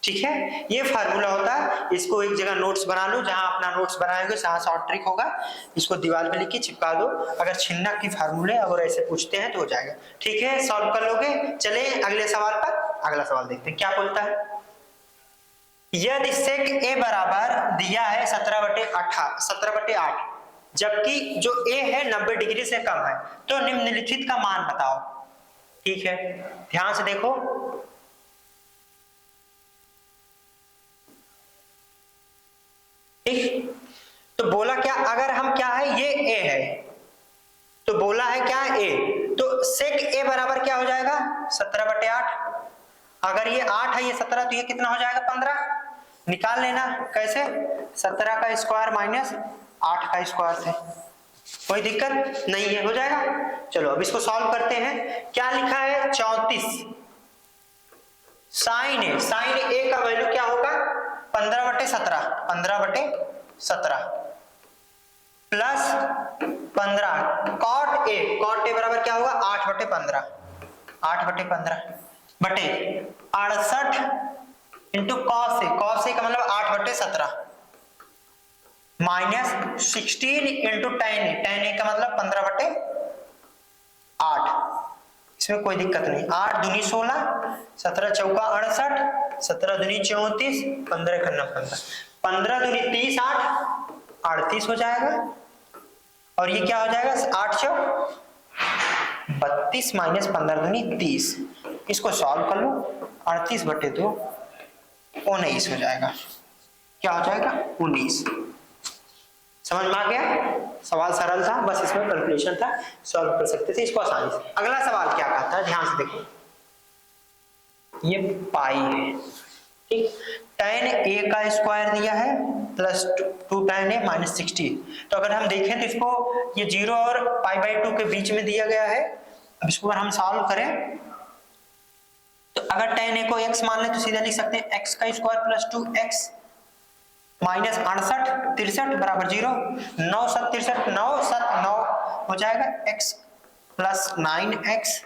ठीक है। ये फार्मूला होता है, इसको एक जगह नोट्स बना लो, जहां अपना नोट्स बनाएंगे जहां शॉर्ट ट्रिक होगा, इसको दीवार पे लिख के चिपका दो। अगर छिन्नक की फार्मूले अगर ऐसे पूछते हैं तो हो जाएगा, ठीक है, सॉल्व कर लोगे। चले अगले सवाल पर, अगला सवाल देखते हैं क्या बोलता है। यदि सेक ए बराबर दिया है 17/8, जबकि जो ए है 90 डिग्री से कम है, तो निम्नलिखित का मान बताओ, ठीक है। ध्यान से देखो, ठीक, तो बोला क्या, अगर हम क्या है, ये ए है, तो बोला है क्या ए, तो सेक ए बराबर क्या हो जाएगा 17/8। अगर ये 8 है, ये 17, तो ये कितना हो जाएगा 15। निकाल लेना, कैसे, 17 का स्क्वायर माइनस 8 का स्क्वायर से, कोई दिक्कत नहीं है, हो जाएगा। चलो अब इसको सॉल्व करते हैं। क्या लिखा है 34 साइन ए, साइन ए का वैल्यू क्या होगा 15/17, 15/17 plus 15 cot A, cot A बराबर क्या होगा 8/15, 8/15 बटे 68 into cos A, cos A का मतलब 8/17 minus 16 into tan A, tan A का मतलब 15/8। इसमें कोई दिक्कत नहीं, 8 दूनी 16, 17 चौका 68, 17 दूनी 34, 15 खन्ना 15, 15 दूनी 30, 8 38 हो जाएगा। और ये क्या हो जाएगा 8 चौक 32 माइनस 15 दूनी 30, इसको सॉल्व कर लो, 38/2 19 हो जाएगा। क्या हो जाएगा 19। समझ में आ गया, सवाल सरल था, बस इसमें कैलकुलेशन था, सॉल्व कर सकते थे इसको आसानी से। अगला सवाल क्या कहता है, ध्यान से देखो, ये पाई है, ठीक, tan a का स्क्वायर दिया है प्लस 2 tan a माइनस 60। तो अगर हम देखें तो इसको ये 0 और π/2 के बीच में दिया गया है। अब इसको अगर हम सॉल्व करें तो अगर tan a को x मान लें तो सीधा लिख सकते हैं x का स्क्वायर प्लस 2x माइनस 68 63 बराबर 0, 9 7 63, 9 7 9 हो जाएगा, x plus 9x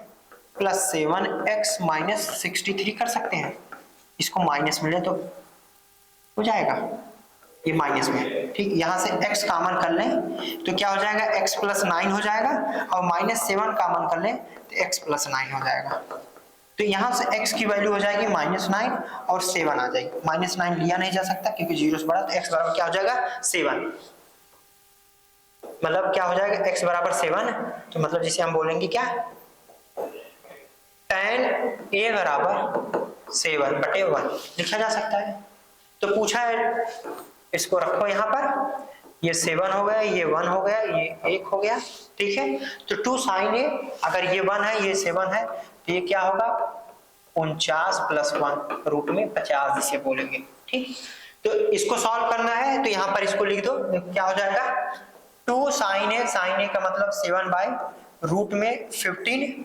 plus 7x minus 63 कर सकते हैं, इसको माइनस में ले तो हो जाएगा ये माइनस में, ठीक, यहां से x कॉमन कर लें तो क्या हो जाएगा x प्लस 9 हो जाएगा, और माइनस 7 कॉमन कर लें तो x प्लस 9 हो जाएगा। तो यहां से x की वैल्यू हो जाएगी -9 और 7 आ जाएगी, -9 लिया नहीं जा सकता क्योंकि 0 से बड़ा, तो x बराबर क्या हो जाएगा 7, मतलब क्या हो जाएगा x बराबर 7, तो मतलब जिसे हम बोलेंगे क्या tan a बराबर 7/1 लिखा जा सकता है। तो पूछा है, इसको रखो यहाँ पर, ये 7 हो गया, ये 1 हो गया, ये 1 हो गया, ठीक है। तो 2 sin a, अगर ये 1 है ये 7 है तो ये क्या होगा 49 + 1 रूट में 50 जिसे बोलेंगे, ठीक। तो इसको सॉल्व करना है तो यहाँ पर इसको लिख दो, क्या हो जाएगा 2 sin a, sin a का मतलब 7/रूट में 15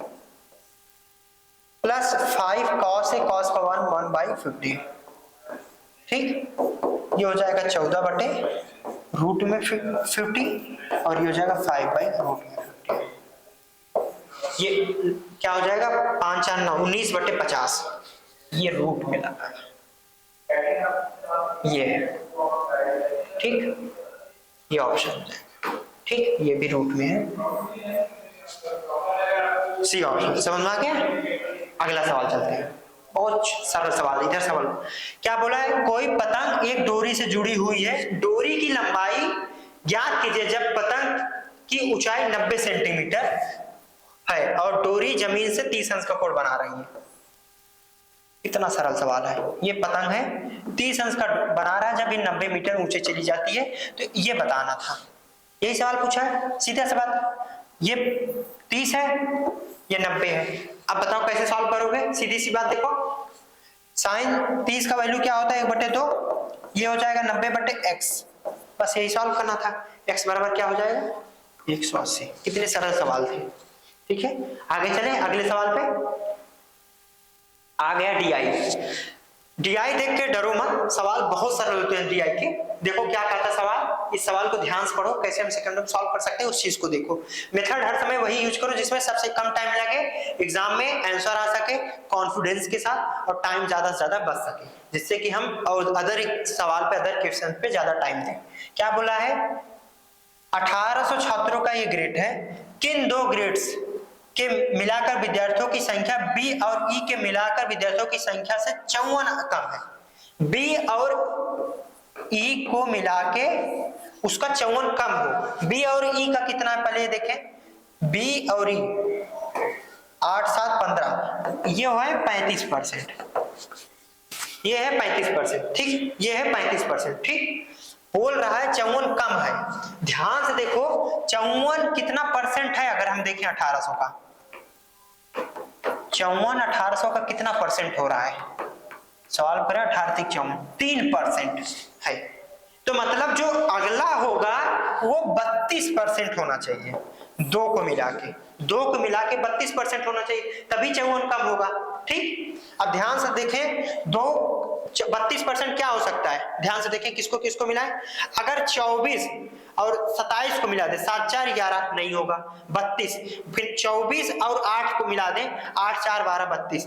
प्लस 5 cos a, cos का 1/15, ठीक, ये हो जाएगा 14/रूट में 50 और ये हो जाएगा 5/रूट में 50। ये क्या हो जाएगा 5 4 9 19/50, ये रूट में लगा ये है, ठीक, ये ऑप्शन हो जाएगा, ठीक, ये भी रूट में है, सी ऑप्शन। समझ में आ गया। अगला सवाल चलते हैं, बहुत सरल सवाल, इधर सवाल क्या बोला है, कोई पतंग एक डोरी से जुड़ी हुई है, डोरी की लंबाई ज्ञात कीजिए जब पतंग की ऊंचाई 90 सेंटीमीटर है और डोरी जमीन से 30 अंश का कोण बना रही है। इतना सरल सवाल है, ये पतंग है 30 अंश का बना रहा है, जब ये 90 मीटर ऊंचे चली जाती है तो ये बताना था, यही सवाल पूछा है, सीधा सा बात, ये 30 है ये 90 है, अब बताओ कैसे सॉल्व करोगे, सीधी सी बात देखो, साइन 30 का वैल्यू क्या होता है 1/2, ये हो जाएगा 90/x, बस यही सॉल्व करना था, x बराबर क्या हो जाएगा 180। कितने सरल सवाल थे, ठीक है। आगे चले अगले सवाल पे, आ गया DI देख के डरो मत, सवाल बहुत सरल होते हैं DI के। देखो क्या कहता है सवाल, इस सवाल को ध्यान से पढ़ो, कैसे हम सेकंड में सॉल्व कर सकते हैं उस चीज को देखो। मेथड हर समय वही यूज करो जिसमें सबसे कम टाइम लगे, एग्जाम में आंसर आ सके कॉन्फिडेंस के साथ और टाइम ज्यादा से ज्यादा बच सके, जिससे कि हम और अदर सवाल पे अदर क्वेश्चन पे ज्यादा टाइम दें। क्या बोला है 1800 छात्रों का ये ग्रेड है, किन 2 ग्रेड्स के मिलाकर विद्यार्थियों की संख्या B और E के मिलाकर विद्यार्थियों की संख्या से 54 कम है, B और E को मिला के उसका 54 कम हो, B और E का कितना है पहले देखें, B और E 8 7 15, ये है 35%, ये है 35%, ठीक, ये है 35%, ठीक। बोल रहा है 54 कम है। ध्यान से देखो 54 कितना परसेंट है, अगर हम देखें 1800 का 54 1800 का कितना परसेंट हो रहा है, सवाल करें 18 3 54 3% है। तो मतलब जो अगला होगा वो 32% होना चाहिए, दो को मिला के 32% होना चाहिए, तभी 54 कम होगा। ठीक, अब ध्यान से देखें 32% क्या हो सकता है, ध्यान से देखें किसको किसको मिला है। अगर 24 और 27 को मिला दे 7 4 11 नहीं होगा 32, फिर 24 और 8 को मिला दें 8 4 12 32,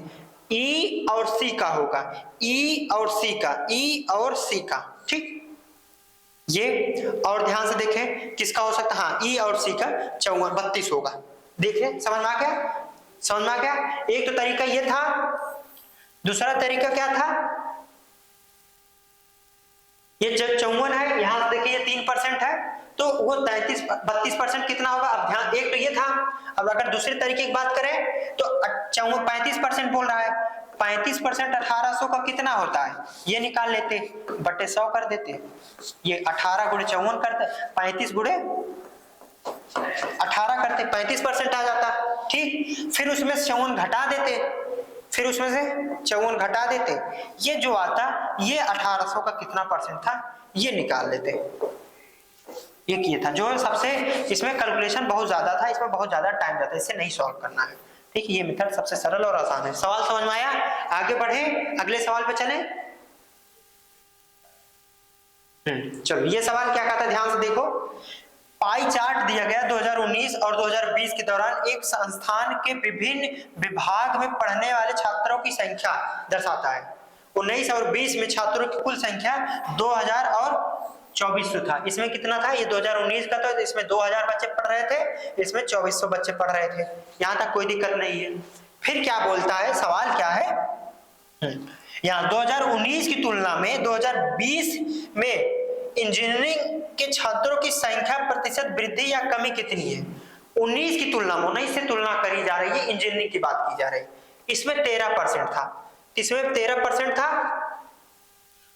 ई और सी का होगा, ई और सी का, ई और सी का। ठीक, ये और ध्यान से देखें किसका हो सकता है, हाँ ई और सी का 32 होगा। देखिए समझ में आ गया, समझ में आ गया। एक तो तरीका ये था, दूसरा तरीका क्या था, ये जब 54 है यहां से देखिए ये 3% है तो वो 32% कितना होगा। अब ध्यान, एक तो ये था, अब अगर दूसरे तरीके की बात करें तो 35% बोल रहा है, 35% 1800 का कितना होता है ये निकाल लेते, बटे 100 कर देते, ये 18 गुणे 54 करते, 35 गुणे 18 करते, 35% आ जाता। ठीक, फिर उसमें 54 घटा देते, फिर उसमें से 54 घटा देते, ये जो आता ये 1800 का कितना परसेंट था ये निकाल लेते। एक ये था जो सबसे, इसमें कैलकुलेशन बहुत ज्यादा था, इसमें बहुत ज्यादा टाइम जाता है, इसे नहीं सॉल्व करना है। ठीक, ये मेथड सबसे सरल और आसान है। सवाल समझ में आया, आगे बढ़े अगले सवाल पे चले। चलो ये सवाल क्या कहता है, ध्यान से देखो। पाई चार्ट दिया गया 2019 और 2020 के दौरान एक संस्थान के विभिन्न विभाग में पढ़ने वाले छात्रों की संख्या दर्शाता है। 19 और 20 में छात्रों की कुल संख्या 2000 और 2400 था। इसमें कितना था, ये 2019 का, तो इसमें 2000 बच्चे पढ़ रहे थे, इसमें 2400 बच्चे पढ़ रहे थे, यहां तक कोई दिक्कत नहीं है। फिर क्या बोलता है, सवाल क्या है, यहाँ 2019 की तुलना में 2020 में इंजीनियरिंग के छात्रों की संख्या प्रतिशत वृद्धि या कमी कितनी है। 19 की तुलना में, 19 से तुलना करी जा रही है, इंजीनियरिंग की बात की जा रही है, इसमें 13% था, इसमें 13% था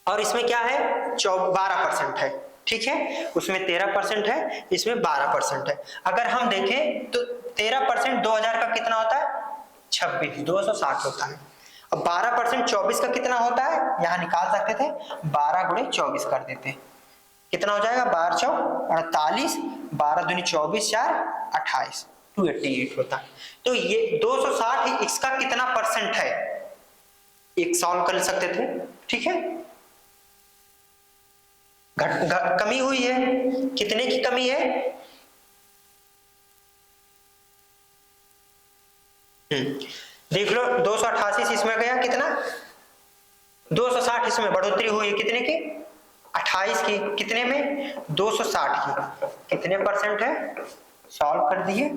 और इसमें क्या है 12% है। ठीक है, उसमें 13% है, इसमें 12% है। अगर हम देखें तो 13% 2000 का कितना होता है 26, 260 होता है। अब 12% 24 का कितना होता है, यहां निकाल सकते थे, 12 गुणे 24 कर देते, कितना हो जाएगा 12 चौक 48, 12 दूनी 24 4 28, 288 होता है। तो ये 260 इसका कितना परसेंट है, एक सॉल्व कर सकते थे। ठीक है, कमी हुई है, कितने की कमी है, देख लो 288 इसमें गया कितना, 260 इसमें बढ़ोतरी हुई है कितने की 28 की, कितने में 260 की, कितने परसेंट है, सॉल्व कर दिए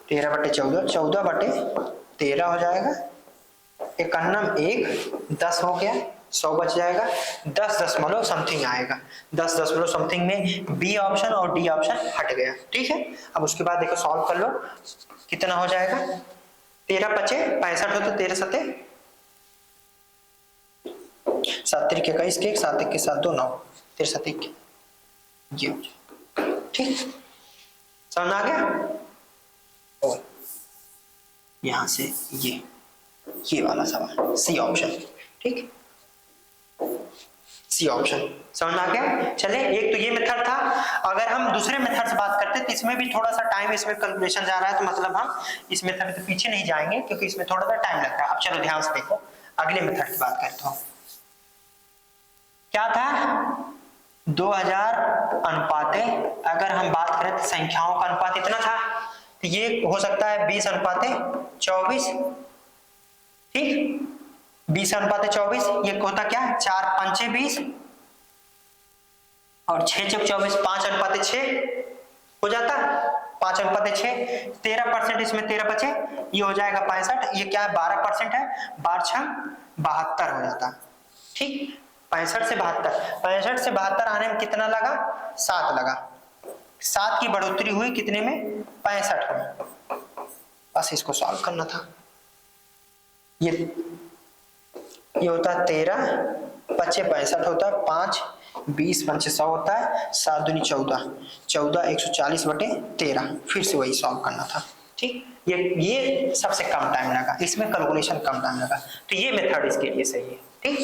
13 बटे 14, 14 बटे 13 हो जाएगा, 91 1 10 हो गया, 100 बच जाएगा, 10 दशमलव समथिंग आएगा, 10 दशमलव समथिंग में बी ऑप्शन और डी ऑप्शन हट गया। ठीक है, अब उसके बाद देखो सॉल्व कर लो कितना हो जाएगा, 13 बचे 65 होते, 13 सते 7 के 21 के 7 के 7 2 9, 13 सते ये हो जाए। ठीक, समझ आ गया। और यहां से ये वाला सवाल सी ऑप्शन, ठीक, सी ऑप्शन समझ आ गया। चले, एक तो ये मेथड था। अगर हम दूसरे मेथड से बात करते तो इसमें भी थोड़ा सा टाइम, इसमें कैलकुलेशन जा रहा है, तो मतलब हम इस मेथड के पीछे नहीं जाएंगे क्योंकि इसमें थोड़ा सा टाइम लगता है। अब चलो ध्यान से देखो, अगले मेथड की बात करता हूं। क्या था 2000 अनुपाते, अगर हम बात करें तो संख्याओं का अनुपात इतना था, तो ये हो सकता है 20 अनुपाते 24, ठीक, 20 अनुपाते 24, ये होता क्या 4 पंचे 20 और 6 चौक 24, 5 अनुपाते 6 हो जाता, 5 अनुपाते 6, 13% इसमें 13 बचे, ये हो जाएगा 65, ये क्या है 12% है, 12 6 72 हो जाता। ठीक, 65 से 72, 65 से 72 आने में कितना लगा 7 लगा, 7 की बढ़ोतरी हुई कितने में 65 में। बस इसको सॉल्व करना था। ये ये होता है 13, 25 65 होता है, 5 20 5 100 होता है, 7 दूनी 14, 14 140/13। फिर से वही सॉल्व करना था। ठीक, ये सबसे कम टाइम लगा, इसमें कैलकुलेशन कम टाइम लगा, तो ये मेथड इसके लिए सही है। ठीक,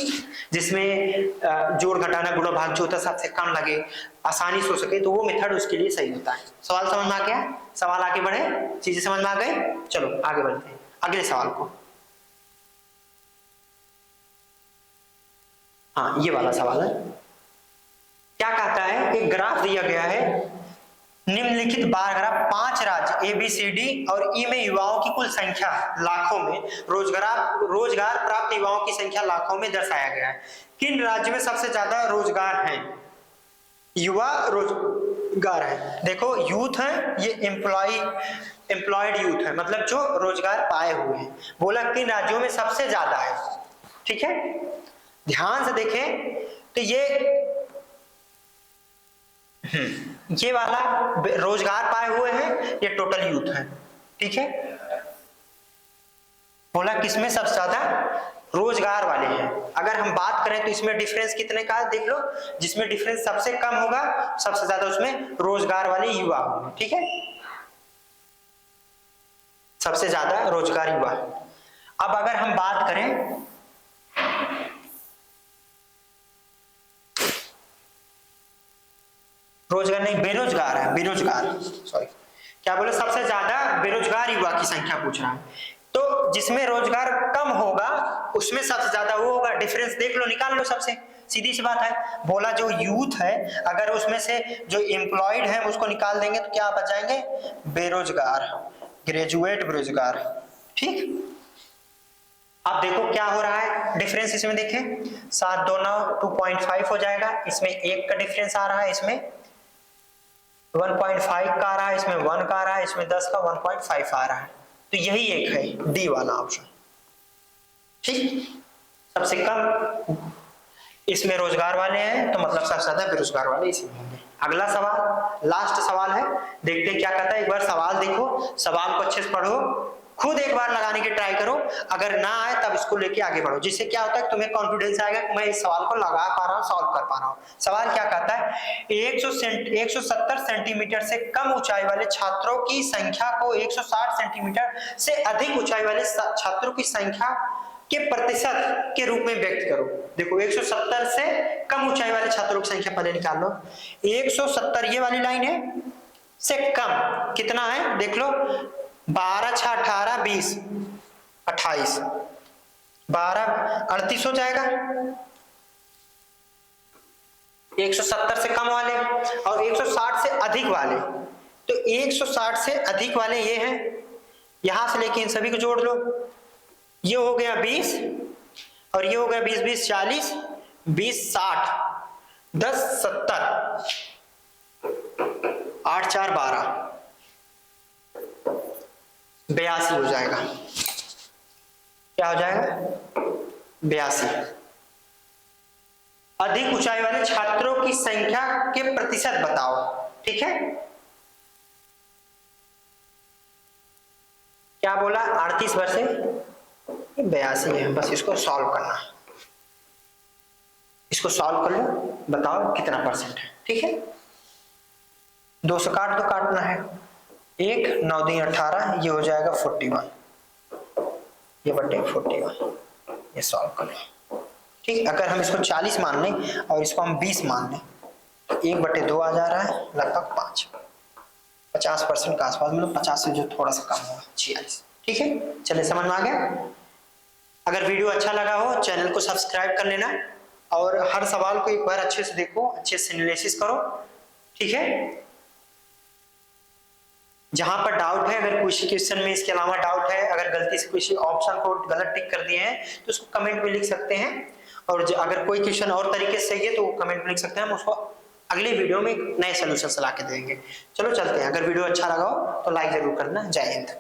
जिसमें जोड़ घटाना गुणा भाग जो होता है सबसे कम लगे, आसानी से हो सके, तो वो मेथड उसके लिए सही होता है। सवाल समझ में आ गया? सवाल आगे बढ़े, चीजें समझ में आ गई? चलो आगे बढ़ते हैं अगले सवाल को। हाँ, ये वाला सवाल है। क्या कहता है, एक ग्राफ दिया गया है, निम्नलिखित बार ग्राफ 5 राज्य ABCD और ई में युवाओं की कुल संख्या लाखों में, रोजगार प्राप्त युवाओं की संख्या लाखों में दर्शाया गया है। किन राज्य में सबसे ज्यादा रोजगार है, युवा रोजगार है? देखो यूथ है, ये एम्प्लॉयड यूथ है, मतलब जो रोजगार पाए हुए हैं। बोला किन राज्यों में सबसे ज्यादा है। ठीक है, ध्यान से देखें तो ये वाला रोजगार पाए हुए हैं, ये टोटल यूथ है। ठीक है, बोला किसमें सबसे ज्यादा रोजगार वाले हैं। अगर हम बात करें तो इसमें डिफरेंस कितने का है, देख लो, जिसमें डिफरेंस सबसे कम होगा सबसे ज्यादा उसमें रोजगार वाले युवा होंगे। ठीक है, सबसे ज्यादा रोजगार युवा। अब अगर हम बात करें रोजगार नहीं, बेरोजगार है, बेरोजगार, सॉरी क्या बोले, सबसे ज्यादा बेरोजगार युवा की संख्या पूछ रहा है, तो जिसमें रोजगार कम होगा उसमें सबसे ज्यादा वो होगा। डिफरेंस देख लो, निकाल लो, सबसे सीधी सी बात है। बोला जो यूथ है, अगर उसमें से जो एम्प्लॉयड है उसको निकाल देंगे तो क्या बच जाएंगे, बेरोजगार, ग्रेजुएट बेरोजगार। ठीक, अब देखो क्या हो रहा है, डिफरेंस इसमें देखें, 7 2 9 2.5 हो जाएगा, इसमें 1 का डिफरेंस आ रहा है, इसमें 1.5 का आ रहा है, इसमें 1 का आ रहा है, इसमें 10 का 1.5 आ रहा है, तो यही एक है डी वाला ऑप्शन। ठीक, सबसे कम इसमें रोजगार वाले हैं, तो मतलब सबसे ज्यादा बेरोजगार वाले इसमें होंगे। अगला सवाल, लास्ट सवाल है, देखते हैं क्या कहता है। एक बार सवाल देखो, सवाल को अच्छे से पढ़ो, खुद एक बार लगाने की ट्राई करो, अगर ना आए तब इसको लेके आगे बढ़ो, जिससे क्या होता है तुम्हें कॉन्फिडेंस आएगा कि मैं इस सवाल को लगा पा रहा हूँ, सॉल्व कर पा रहा हूँ। सवाल क्या कहता है, 170 सेंटीमीटर से कम ऊंचाई वाले छात्रों की संख्या को 160 सेंटीमीटर से अधिक ऊंचाई वाले छात्रों की संख्या के प्रतिशत के रूप में व्यक्त करो। देखो 170 से कम ऊंचाई वाले छात्रों की संख्या पहले निकाल लो। 170 ये वाली लाइन है, से कम कितना है देख लो, 12 6 18 20 28, 12 38 हो जाएगा। 170 से कम वाले और 160 से अधिक वाले, तो 160 से अधिक वाले ये हैं, यहां से लेके इन सभी को जोड़ लो, ये हो गया 20 और ये हो गया 20 20 40 20 60 10 70 8 4 12 82 हो जाएगा। क्या हो जाएगा, 82। अधिक ऊंचाई वाले छात्रों की संख्या के प्रतिशत बताओ। ठीक है, क्या बोला, 38 वर्ष 82 है, बस इसको सॉल्व करना है, इसको सॉल्व कर लो, बताओ कितना परसेंट है। ठीक है, 2 से काट दो, काटना है, 1 9 2 18, ये हो जाएगा 41, ये बटे 41, ये सॉल्व कर लो। ठीक, अगर हम इसको 40 मान लें और इसको हम 20 मान लें तो 1/2 आ जा रहा है, लगभग 50% के आसपास, मतलब 50 से जो थोड़ा सा कम होगा 46। ठीक है, चलिए समझ में आ गया। अगर वीडियो अच्छा लगा हो चैनल को सब्सक्राइब कर लेना और हर सवाल को एक बार अच्छे से देखो, अच्छे से एनालिसिस करो। ठीक है, जहां पर डाउट है, अगर किसी क्वेश्चन में इसके अलावा डाउट है, अगर गलती से किसी ऑप्शन को गलत टिक कर दिए हैं तो उसको कमेंट में लिख सकते हैं, और अगर कोई क्वेश्चन और तरीके से है तो कमेंट में लिख सकते हैं, हम उसको अगले वीडियो में नए सोल्यूशन ला के देंगे। चलो चलते हैं, अगर वीडियो अच्छा लगा हो तो लाइक जरूर करना। जय हिंद।